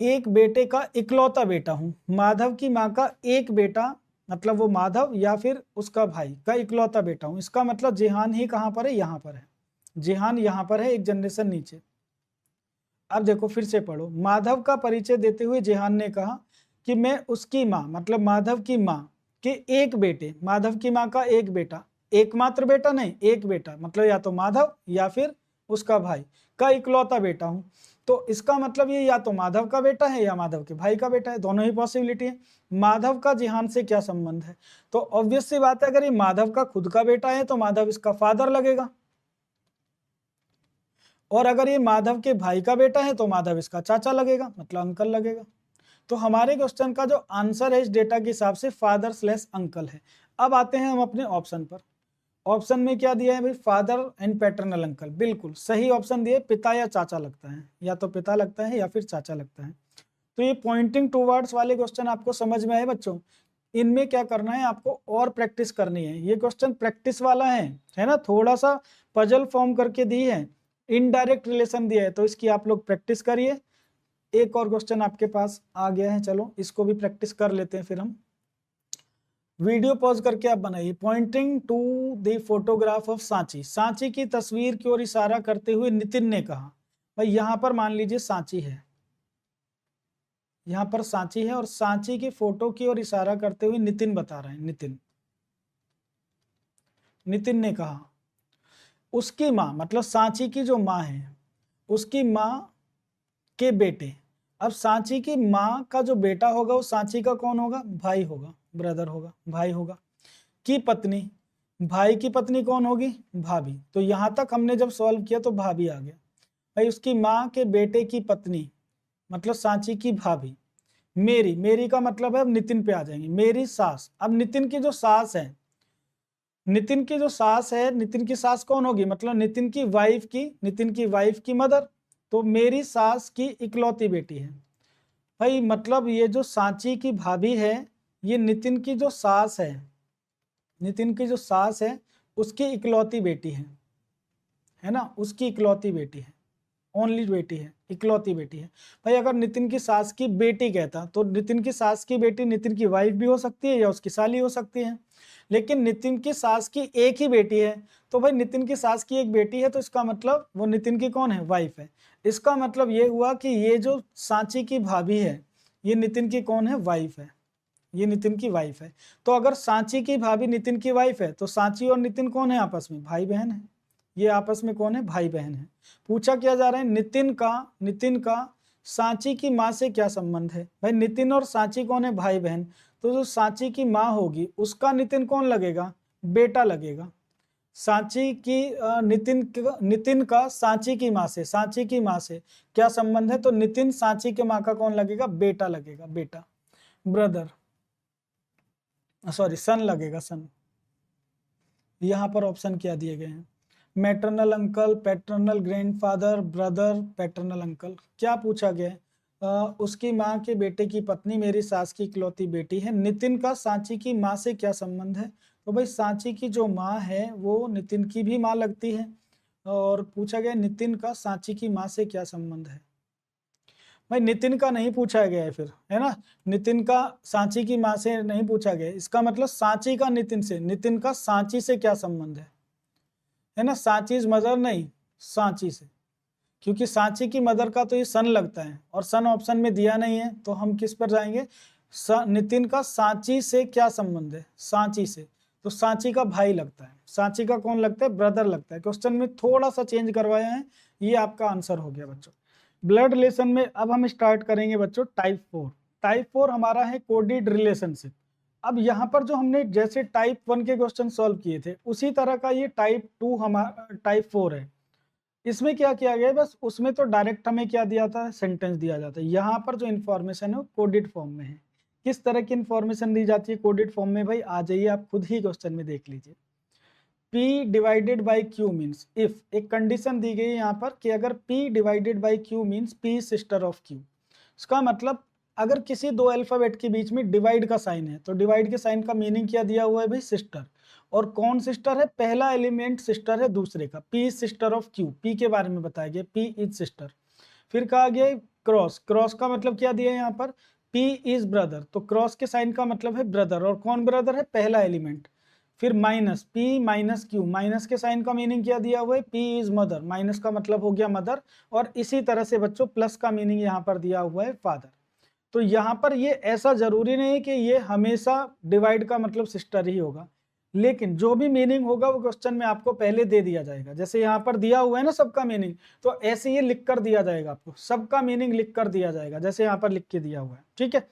Speaker 1: एक बेटे का इकलौता बेटा हूं। माधव की माँ का एक बेटा, मतलब वो माधव या फिर उसका भाई का इकलौता बेटा हूं। इसका मतलब जेहान ही कहां पर है, यहां पर है। जेहान यहां पर है, एक जनरेशन नीचे। अब देखो फिर से पढ़ो। माधव का परिचय देते हुए जेहान ने कहा कि मैं उसकी माँ, मतलब माधव की माँ के एक बेटे, माधव की माँ का एक बेटा, एकमात्र बेटा नहीं, एक बेटा, मतलब या तो माधव या फिर उसका भाई का इकलौता बेटा हूं। तो इसका मतलब ये या तो माधव का बेटा है या माधव के भाई का बेटा है, दोनों ही पॉसिबिलिटी है। माधव का जेहान से क्या संबंध है? तो ऑब्वियस सी बात है, अगर ये माधव का खुद का बेटा है तो माधव इसका फादर लगेगा, और अगर ये माधव के भाई का बेटा है तो माधव इसका चाचा लगेगा, मतलब अंकल लगेगा। तो हमारे क्वेश्चन का जो आंसर है इस डेटा के हिसाब से फादर स्लैश अंकल है। अब आते हैं हम अपने ऑप्शन पर। ऑप्शन में क्या दिया है भाई? Father and paternal uncle. बिल्कुल सही ऑप्शन दिए, पिता या चाचा लगता है, या तो पिता लगता है या फिर चाचा लगता है। तो ये पॉइंटिंग टूवर्ड्स वाले क्वेश्चन आपको समझ में आए बच्चों? इनमें क्या करना है आपको, और प्रैक्टिस करनी है। ये क्वेश्चन प्रैक्टिस वाला है ना, थोड़ा सा पजल फॉर्म करके दी है, इनडायरेक्ट रिलेशन दिया है, तो इसकी आप लोग प्रैक्टिस करिए। एक और क्वेश्चन आपके पास आ गया है, चलो इसको भी प्रैक्टिस कर लेते हैं फिर हम। वीडियो पॉज करके आप बनाइए। Pointing to the photograph of Sanchi, Sanchi की तस्वीर की ओर इशारा करते हुए नितिन ने कहा। भाई यहां पर मान लीजिए सांची है, यहां पर सांची है, और सांची की फोटो की ओर इशारा करते हुए नितिन बता रहे हैं। नितिन ने कहा उसकी माँ, मतलब सांची की जो माँ है, उसकी माँ के बेटे। अब सांची की माँ का जो बेटा होगा वो सांची का कौन होगा? भाई होगा, ब्रदर होगा, भाई होगा। की पत्नी, भाई की पत्नी कौन होगी? भाभी। तो यहां तक हमने जब सॉल्व किया तो भाभी आ गया। भाई उसकी माँ के बेटे की पत्नी, मतलब सांची की भाभी। मेरी का मतलब है, अब नितिन पे आ जाएंगे, मेरी सास। अब नितिन की जो सास है, नितिन की जो सास है, नितिन की सास कौन होगी? मतलब नितिन की वाइफ की मदर। तो मेरी सास की इकलौती बेटी है। भाई मतलब ये जो सांची की भाभी है, ये नितिन की जो सास है, नितिन की जो सास है उसकी इकलौती बेटी है ना, उसकी इकलौती बेटी है, ओनली बेटी है, इकलौती बेटी है। भाई अगर नितिन की सास की बेटी कहता तो नितिन की सास की बेटी नितिन की वाइफ भी हो सकती है या उसकी साली हो सकती है, लेकिन नितिन की सास की एक ही बेटी है। तो भाई नितिन की सास की एक बेटी है, तो इसका मतलब वो नितिन की कौन है? वाइफ है। इसका मतलब ये हुआ कि ये जो सांची की भाभी है, ये नितिन की कौन है? वाइफ है। ये नितिन की वाइफ है। तो अगर सांची की भाभी नितिन की वाइफ है तो सांची और नितिन कौन है आपस में? भाई बहन है। ये आपस में कौन है? भाई बहन है। पूछा क्या जा रहा है? नितिन का सांची की माँ से क्या संबंध है? भाई नितिन और सांची कौन है? भाई बहन। तो जो सांची की माँ होगी उसका नितिन कौन लगेगा? बेटा लगेगा। सांची की नितिन का सांची की माँ से क्या संबंध है? तो नितिन सांची के माँ का कौन लगेगा? बेटा लगेगा, बेटा, ब्रदर, सॉरी सन लगेगा, सन। यहाँ पर ऑप्शन क्या दिए गए हैं? Maternal uncle, paternal grandfather, brother, paternal uncle. क्या पूछा गया है? उसकी माँ के बेटे की पत्नी मेरी सास की इकलौती बेटी है। नितिन का सांची की माँ से क्या संबंध है? तो भाई सांची की जो माँ है वो नितिन की भी माँ लगती है। और पूछा गया नितिन का सांची की माँ से क्या संबंध है? भाई नितिन का नहीं पूछा गया है फिर, है ना, नितिन का सांची की माँ से नहीं पूछा गया। इसका मतलब सांची का नितिन से, नितिन का सांची से क्या संबंध है ना, सांचीज मदर नहीं, सांची से। क्योंकि सांची की मदर का तो ये सन लगता है और सन ऑप्शन में दिया नहीं है, तो हम किस पर जाएंगे? नितिन का सांची से क्या संबंध है? सांची से। तो सांची का भाई लगता है। सांची का कौन लगता है? ब्रदर लगता है। क्वेश्चन में थोड़ा सा चेंज करवाया है, ये आपका आंसर हो गया बच्चों। ब्लड रिलेशन में अब हम स्टार्ट करेंगे बच्चों टाइप 4। टाइप 4 हमारा है कोडेड रिलेशनशिप। अब यहाँ पर जो हमने जैसे टाइप 1 के क्वेश्चन सॉल्व किए थे उसी तरह का ये टाइप 2 हमारा टाइप 4 है। इसमें क्या किया गया है? बस उसमें तो डायरेक्ट हमें क्या दिया था? सेंटेंस दिया जाता है। यहाँ पर जो इन्फॉर्मेशन है वो कोडेड फॉर्म में है। किस तरह की इन्फॉर्मेशन दी जाती है कोडेड फॉर्म में? भाई आ जाइए, आप खुद ही क्वेश्चन में देख लीजिए। P divided by Q means if, एक कंडीशन दी गई है यहाँ पर कि अगर P divided by Q means P sister of Q। इसका मतलब अगर किसी दो अल्फाबेट के बीच में डिवाइड का साइन है तो डिवाइड के साइन का मीनिंग क्या दिया हुआ है भाई? सिस्टर। और कौन सिस्टर है? पहला एलिमेंट सिस्टर है दूसरे का। P sister of Q, P के बारे में बताया गया, P इज सिस्टर। फिर कहा गया क्रॉस, क्रॉस का मतलब क्या दिया है यहाँ पर, P इज ब्रदर, तो क्रॉस के साइन का मतलब है ब्रदर, और कौन ब्रदर है, पहला एलिमेंट। फिर minus P minus Q, minus के साइन का मीनिंग क्या दिया हुआ है, P इज मदर, माइनस का मतलब हो गया मदर, और इसी तरह से बच्चों प्लस का मीनिंग यहाँ पर दिया हुआ है फादर। तो यहाँ पर ये ऐसा जरूरी नहीं है कि ये हमेशा डिवाइड का मतलब सिस्टर ही होगा, लेकिन जो भी मीनिंग होगा वो क्वेश्चन में आपको पहले दे दिया जाएगा। जैसे यहाँ पर दिया हुआ है ना सबका मीनिंग, तो ऐसे ये लिख कर दिया जाएगा, आपको सबका मीनिंग लिख कर दिया जाएगा, जैसे यहाँ पर लिख के दिया हुआ है। ठीक है,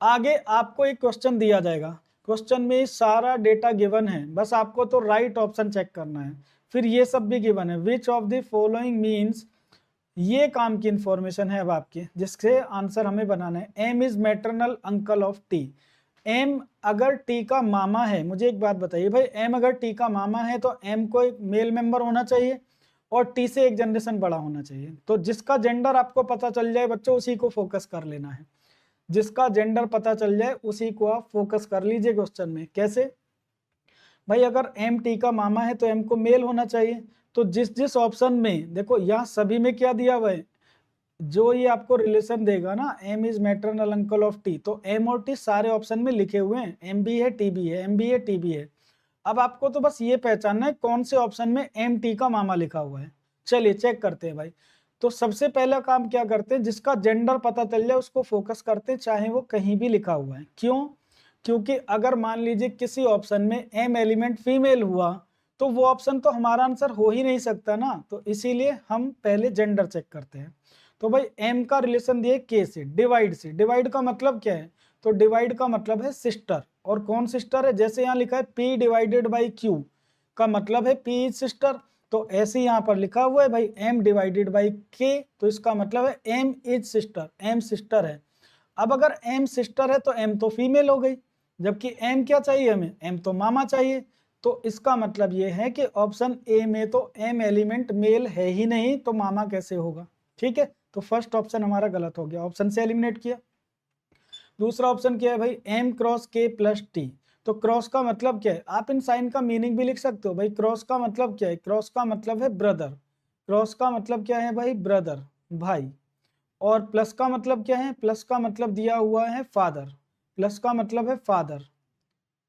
Speaker 1: आगे आपको एक क्वेश्चन दिया जाएगा, क्वेश्चन में सारा डेटा गिवन है, बस आपको तो राइट ऑप्शन चेक करना है। फिर ये सब भी गिवन है, which of the following means, ये काम की इंफॉर्मेशन है अब आपके, जिससे आंसर हमें बनाना है। M is maternal uncle of T, M अगर टी का मामा है, मुझे एक बात बताइए भाई, एम अगर टी का मामा है तो एम को एक मेल मेंबर होना चाहिए और टी से एक जनरेशन बड़ा होना चाहिए। तो जिसका जेंडर आपको पता चल जाए बच्चों, उसी को फोकस कर लेना है, जिसका जेंडर पता चल जाए उसी को आप फोकस कर लीजिए क्वेश्चन में। कैसे भाई, अगर एम टी का मामा है तो एम को मेल होना चाहिए, तो जिस जिस ऑप्शन में देखो यहाँ सभी में क्या दिया हुआ है, जो ये आपको रिलेशन देगा ना, M is maternal uncle of T, तो एम और टी सारे ऑप्शन में लिखे हुए हैं, एम भी है टी भी है, एम भी है टी भी है। अब आपको तो बस ये पहचानना है कौन से ऑप्शन में एम टी का मामा लिखा हुआ है। चलिए चेक करते हैं भाई। तो सबसे पहला काम क्या करते हैं, जिसका जेंडर पता चल जाए उसको फोकस करते हैं, चाहे वो कहीं भी लिखा हुआ है। क्यों, क्योंकि अगर मान लीजिए किसी ऑप्शन में एम एलिमेंट फीमेल हुआ तो वो ऑप्शन तो हमारा आंसर हो ही नहीं सकता ना, तो इसीलिए हम पहले जेंडर चेक करते हैं। तो भाई एम का रिलेशन दिए के से, डिवाइड से, डिवाइड का मतलब क्या है, तो डिवाइड का मतलब है सिस्टर, और कौन सिस्टर है, जैसे यहाँ लिखा है P डिवाइडेड बाई Q का मतलब है P इज सिस्टर, तो ऐसे यहाँ पर लिखा हुआ है भाई M डिवाइडेड बाई K, तो इसका मतलब है M is sister, M sister है। अब अगर M सिस्टर है तो M तो फीमेल हो गई, जबकि M क्या चाहिए हमें, M तो मामा चाहिए, तो इसका मतलब ये है कि ऑप्शन ए में तो M एलिमेंट मेल है ही नहीं, तो मामा कैसे होगा। ठीक है, तो फर्स्ट ऑप्शन हमारा गलत हो गया, ऑप्शन से एलिमिनेट किया। दूसरा ऑप्शन क्या है भाई, एम क्रॉस के प्लस टी, तो क्रॉस का मतलब क्या है, आप इन साइन का मीनिंग भी लिख सकते हो भाई। क्रॉस का मतलब क्या है, क्रॉस का मतलब है ब्रदर, क्रॉस का मतलब क्या है भाई, ब्रदर भाई। और प्लस का मतलब क्या है, प्लस का मतलब दिया हुआ है फादर, प्लस का मतलब है फादर।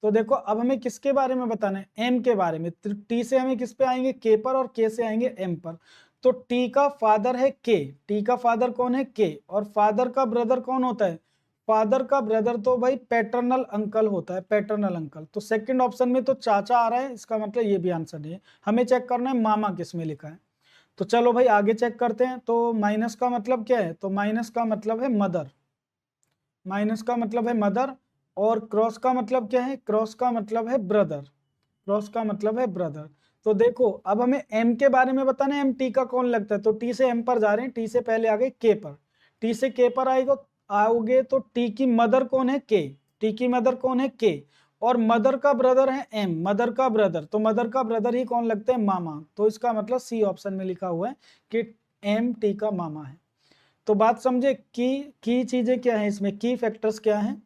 Speaker 1: तो देखो अब हमें किसके बारे में बताना है, एम के बारे में। टी से हमें किस पे आएंगे, के पर, और के से आएंगे एम पर। तो टी का फादर है के, टी का फादर कौन है, के, और फादर का ब्रदर कौन होता है, फादर का ब्रदर तो भाई पैटर्नल अंकल होता है, पैटर्नल अंकल। तो सेकंड ऑप्शन में तो चाचा आ रहा है, इसका मतलब ये भी आंसर नहीं है, हमें चेक करना है मामा किस में लिखा है। तो चलो भाई आगे चेक करते हैं। तो माइनस का मतलब क्या है, तो माइनस का मतलब है मदर, माइनस का मतलब है मदर। और क्रॉस का मतलब क्या है, क्रॉस का मतलब है ब्रदर, क्रॉस का मतलब है ब्रदर। तो देखो अब हमें एम के बारे में बताना है, एम टी का कौन लगता है, तो टी से एम पर जा रहे हैं, टी से पहले आ गए के पर, टी से के पर आएगा आओगे तो टी की मदर कौन है, के, टी की मदर कौन है, के, और मदर का ब्रदर है एम, मदर का ब्रदर, तो मदर का ब्रदर ही कौन लगता है, मामा। तो इसका मतलब सी ऑप्शन में लिखा हुआ है कि एम टी का मामा है। तो बात समझे, की चीजें क्या है इसमें, की फैक्टर्स क्या है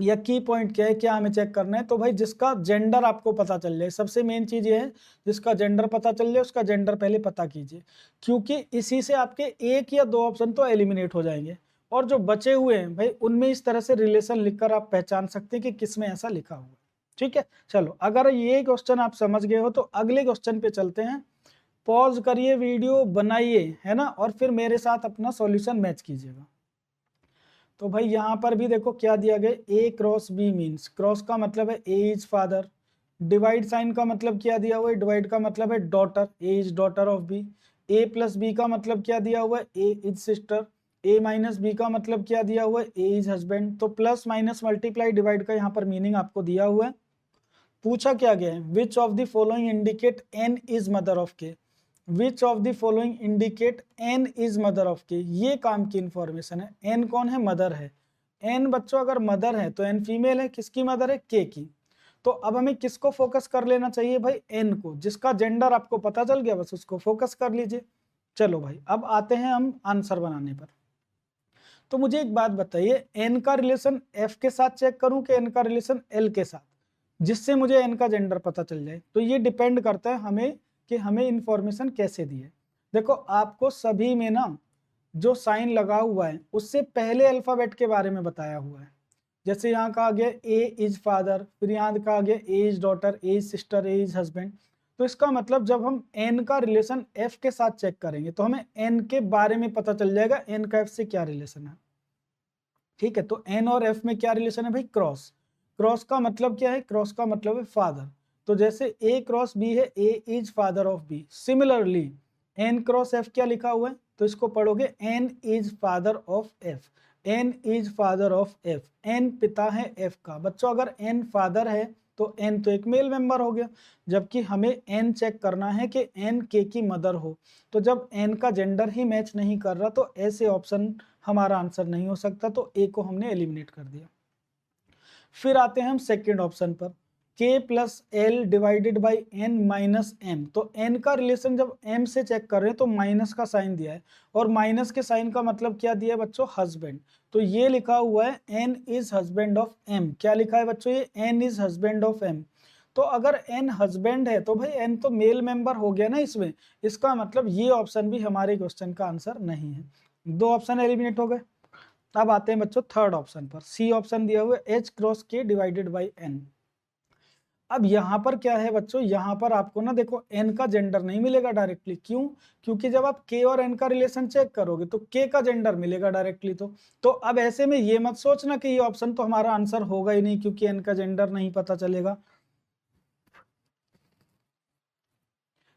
Speaker 1: या की पॉइंट क्या है, क्या हमें चेक करना है। तो भाई जिसका जेंडर आपको पता चल जाए, सबसे मेन चीज ये है, जिसका जेंडर पता चल जाए उसका जेंडर पहले पता कीजिए, क्योंकि इसी से आपके एक या दो ऑप्शन तो एलिमिनेट हो जाएंगे, और जो बचे हुए हैं भाई उनमें इस तरह से रिलेशन लिखकर आप पहचान सकते हैं कि किसमें ऐसा लिखा हुआ है। ठीक है, चलो अगर ये क्वेश्चन आप समझ गए हो तो अगले क्वेश्चन पे चलते हैं। पॉज करिए, वीडियो बनाइए, है ना, और फिर मेरे साथ अपना सॉल्यूशन मैच कीजिएगा। तो भाई यहाँ पर भी देखो क्या दिया गया, ए क्रॉस बी मीन्स, क्रॉस का मतलब है A is father, divide sign का मतलब क्या दिया हुआ है, डिवाइड का मतलब है daughter, A is daughter of B, A plus B का मतलब क्या दिया हुआ है, A is sister, A minus B का मतलब क्या दिया हुआ है, ए इज हस्बैंड। तो प्लस माइनस मल्टीप्लाई डिवाइड का यहाँ पर मीनिंग आपको दिया हुआ है। पूछा क्या गया है, which of the following indicate N is mother of K, which of the following indicate N is mother of K, ये काम की इंफॉर्मेशन है। एन कौन है, मदर है। एन बच्चों अगर मदर है तो एन फीमेल है, किसकी मदर है, के की। तो अब हमें किसको फोकस कर लेना चाहिए भाई, एन को, जिसका जेंडर आपको पता चल गया बस उसको फोकस कर लीजिए। चलो भाई अब आते हैं हम आंसर बनाने पर। तो मुझे एक बात बताइए, एन का रिलेशन एफ के साथ चेक करूं कि एन का रिलेशन एल के साथ, जिससे मुझे एन का जेंडर पता चल जाए। तो ये डिपेंड करता है हमें कि हमें इंफॉर्मेशन कैसे दी है। देखो आपको सभी में ना जो साइन लगा हुआ है उससे पहले अल्फाबेट के बारे में बताया हुआ है। जैसे यहाँ कहा गया ए इज फादर, फिर यहाँ कहा गया A is daughter, A is sister, A is husband. तो इसका मतलब जब हम एन का रिलेशन एफ के साथ चेक करेंगे तो हमें एन के बारे में पता चल जाएगा एन का एफ से क्या रिलेशन है। ठीक है, तो एन और एफ में क्या रिलेशन है भाई? क्रॉस। क्रॉस का मतलब क्या है? क्रॉस का मतलब है फादर। तो जैसे ए क्रॉस बी है, A is father of B. Similarly N cross F क्या लिखा हुआ है? तो इसको पढ़ोगे N is father of F. N is father of F. N पिता है एफ का। बच्चों अगर एन फादर है तो एन तो एक मेल मेंबर हो गया, जबकि हमें एन चेक करना है कि एन के की मदर हो। तो जब एन का जेंडर ही मैच नहीं कर रहा तो ऐसे ऑप्शन हमारा आंसर नहीं हो सकता, तो ए को हमने एलिमिनेट कर दिया। फिर आते हैं हम सेकेंड ऑप्शन पर, k plus L divided by N minus M. तो n का रिलेशन जब m से चेक कर रहे हैं तो माइनस का साइन दिया है, और माइनस के साइन का मतलब क्या दिया है बच्चों? हस्बैंड। तो ये लिखा हुआ है n is husband of m। क्या लिखा है बच्चों? ये n is husband of m। तो अगर n हस्बैंड है तो भाई n तो मेल मेंबर हो गया ना इसमें, इसका मतलब ये ऑप्शन भी हमारे क्वेश्चन का आंसर नहीं है। दो ऑप्शन एलिमिनेट हो गए। अब आते हैं बच्चों थर्ड ऑप्शन पर। सी ऑप्शन दिया हुआ है h cross k divided by n। अब यहाँ पर क्या है बच्चों? यहाँ पर आपको ना देखो n का जेंडर नहीं मिलेगा डायरेक्टली। क्यों? क्योंकि जब आप k और n का रिलेशन चेक करोगे तो k का जेंडर मिलेगा डायरेक्टली। तो अब ऐसे में ये मत सोचना कि ये ऑप्शन तो हमारा आंसर होगा ही नहीं क्योंकि n का जेंडर नहीं पता चलेगा।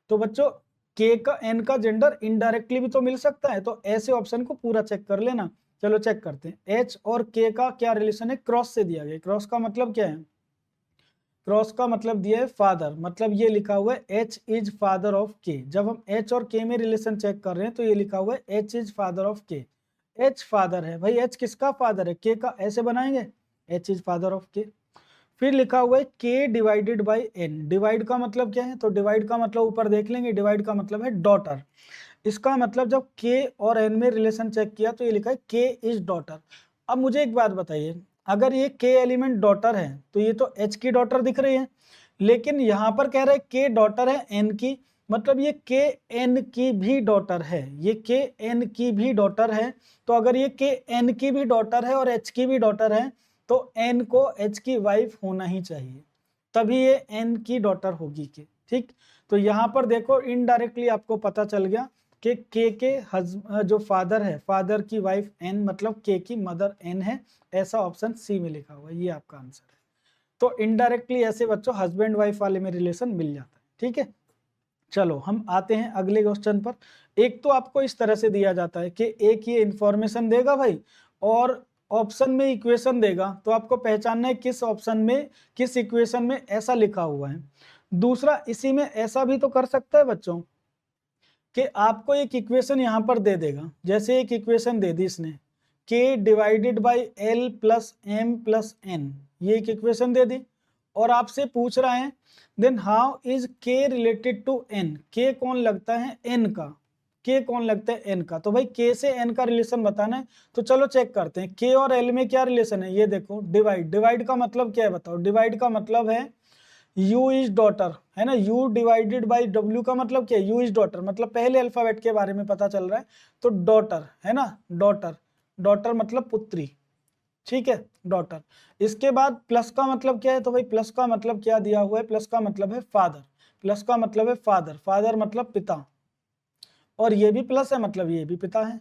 Speaker 1: तो बच्चों k का n का जेंडर इनडायरेक्टली भी तो मिल सकता है, तो ऐसे ऑप्शन को पूरा चेक कर लेना। चलो चेक करते हैं। h और k का क्या रिलेशन है? क्रॉस से दिया गया। क्रॉस का मतलब क्या है? क्रॉस का मतलब दिया है फादर, मतलब ये लिखा हुआ है h is father of k। जब हम h और k में रिलेशन चेक कर रहे हैं तो ये लिखा हुआ है h is father of k। h father है भाई, h किसका फादर है? k का। ऐसे बनाएंगे h is father of k। फिर लिखा हुआ है k divided by n। Divide का मतलब क्या है? तो डिवाइड का मतलब ऊपर देख लेंगे, डिवाइड का मतलब है डॉटर। इसका मतलब जब k और n में रिलेशन चेक किया तो ये लिखा है k इज डॉटर। अब मुझे एक बात बताइए, अगर ये k एलिमेंट डॉटर है तो ये तो h की डॉटर दिख रही है, लेकिन यहाँ पर कह रहे हैं k डॉटर है n की, मतलब ये k n की भी डॉटर है। ये k n की भी डॉटर है। तो अगर ये k n की भी डॉटर है और h की भी डॉटर है तो n को h की वाइफ होना ही चाहिए, तभी ये n की डॉटर होगी के। ठीक, तो यहाँ पर देखो इनडायरेक्टली आपको पता चल गया कि k के जो फादर है, फादर की वाइफ n, मतलब k की मदर n है। ऐसा ऑप्शन सी में लिखा हुआ है, ये आपका आंसर है। तो इनडायरेक्टली ऐसे बच्चों हस्बैंड वाइफ वाले में रिलेशन मिल जाता है। ठीक है, चलो हम आते हैं अगले क्वेश्चन पर। एक तो आपको इस तरह से दिया जाता है कि एक ये इंफॉर्मेशन देगा भाई और ऑप्शन में इक्वेशन देगा, तो आपको पहचानना है किस ऑप्शन में, किस इक्वेशन में ऐसा लिखा हुआ है। दूसरा, इसी में ऐसा भी तो कर सकता है बच्चों कि आपको एक इक्वेशन यहाँ पर दे देगा। जैसे एक इक्वेशन दे दी इसने k divided by L plus M plus N, ये एक इक्वेशन दे दी, और आपसे पूछ रहा है then how is k related to n। k कौन लगता है n का? k कौन लगता है n का? तो भाई k से n का रिलेशन बताना है। तो चलो चेक करते हैं k और l में क्या रिलेशन है। ये देखो डिवाइड, डिवाइड का मतलब क्या है बताओ? डिवाइड का मतलब है u इज डॉटर, है ना। u डिवाइडेड बाई w का मतलब क्या है? u इज डॉटर, मतलब पहले अल्फाबेट के बारे में पता चल रहा है, तो डॉटर है ना, डॉटर। डॉटर मतलब पुत्री, ठीक है, डॉटर। इसके बाद प्लस का मतलब क्या है? तो भाई प्लस का मतलब क्या दिया हुआ है? प्लस का मतलब है फादर। प्लस का मतलब है फादर, फादर मतलब पिता, और ये भी प्लस है मतलब ये भी पिता है।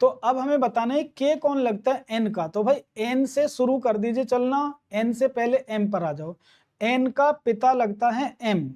Speaker 1: तो अब हमें बताना है के कौन लगता है एन का। तो भाई एन से शुरू कर दीजिए चलना, एन से पहले एम पर आ जाओ। एन का पिता लगता है एम,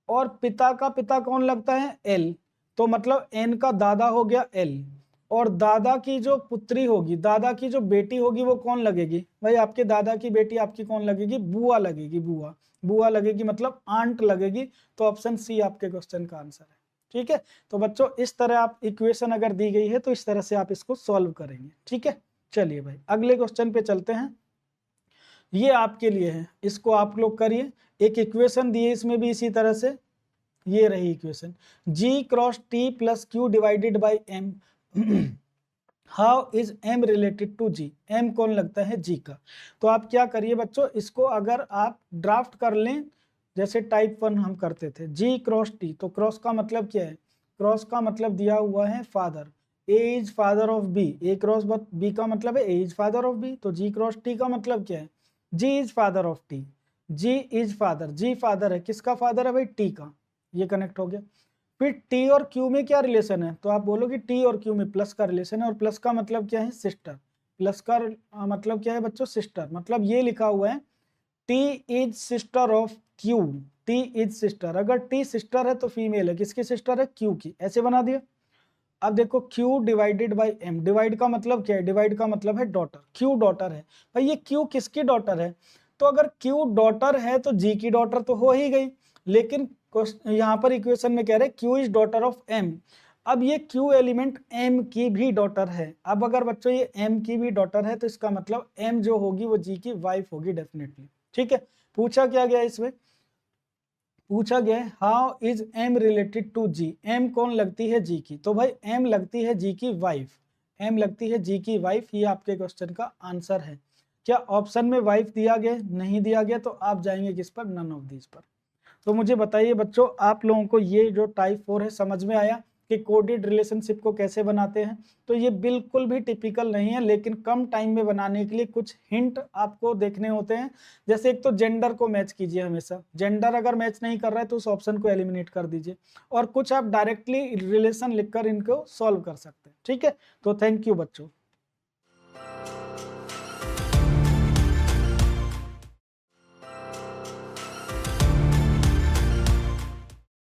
Speaker 1: और पिता का पिता कौन लगता है? एल। तो मतलब एन का दादा हो गया एल, और दादा की जो पुत्री होगी, दादा की जो बेटी होगी वो कौन लगेगी? भाई आपके दादा की बेटी आपकी कौन लगेगी? बुआ लगेगी, बुआ। बुआ लगेगी मतलब आंट लगेगी। तो ऑप्शन सी आपके क्वेश्चन का आंसर है। ठीक है, तो बच्चों इस तरह आप इक्वेशन अगर दी गई है तो इस तरह से आप इसको सॉल्व करेंगे। ठीक है, चलिए भाई अगले क्वेश्चन पे चलते हैं। ये आपके लिए है, इसको आप लोग करिए। एक इक्वेशन दी है इसमें भी इसी तरह से, ये रही equation g cross t plus Q divided by m। How is m related to g। m कौन लगता है? g का। तो आप क्या करिए बच्चों, इसको अगर आप ड्राफ्ट कर लें जैसे टाइप 1 हम करते थे, g क्रॉस t, तो क्रॉस का मतलब क्या है? क्रॉस का मतलब दिया हुआ है father, A is father of B, A cross B का मतलब है A is father of B, तो जी क्रॉस टी का मतलब क्या है, G is father of T, G is father, G father है, किसका फादर है भाई, टी का, ये कनेक्ट हो गया। फिर टी और क्यू में क्या रिलेशन है, तो आप बोलोगे टी और क्यू में प्लस का रिलेशन है, और प्लस का मतलब क्या है, सिस्टर, प्लस का मतलब क्या है बच्चों, सिस्टर, मतलब ये लिखा हुआ है T is sister of Q, T is sister, अगर टी सिस्टर है तो फीमेल है, किसकी सिस्टर है, क्यू की, ऐसे बना दिया। अब देखो Q divided by M, divide का मतलब क्या है, डिवाइड का मतलब है डॉटर, Q डॉटर है, भाई ये Q किसकी डॉटर है, तो अगर Q डॉटर है तो G की डॉटर तो हो ही गई, लेकिन यहाँ पर इक्वेशन में कह रहे Q is daughter of M, अब ये Q एलिमेंट M की भी डॉटर है, अब अगर बच्चों ये M की भी डॉटर है तो इसका मतलब M जो होगी वो G की वाइफ होगी डेफिनेटली, ठीक है। पूछा क्या गया इसमें, पूछा गया है how is M related to G, M कौन लगती है जी की, तो भाई एम लगती है जी की वाइफ, एम लगती है जी की वाइफ, ये आपके क्वेश्चन का आंसर है। क्या ऑप्शन में वाइफ दिया गया, नहीं दिया गया, तो आप जाएंगे किस पर, नन ऑफ दीज पर। तो मुझे बताइए बच्चों, आप लोगों को ये जो टाइप 4 है समझ में आया कि कोडेड रिलेशनशिप को कैसे बनाते हैं, तो ये बिल्कुल भी टिपिकल नहीं है, लेकिन कम टाइम में बनाने के लिए कुछ हिंट आपको देखने होते हैं। जैसे एक तो जेंडर को मैच कीजिए, हमेशा जेंडर अगर मैच नहीं कर रहा है तो उस ऑप्शन को एलिमिनेट कर दीजिए, और कुछ आप डायरेक्टली रिलेशन लिखकर इनको सॉल्व कर सकते हैं, ठीक है। तो थैंक यू बच्चों।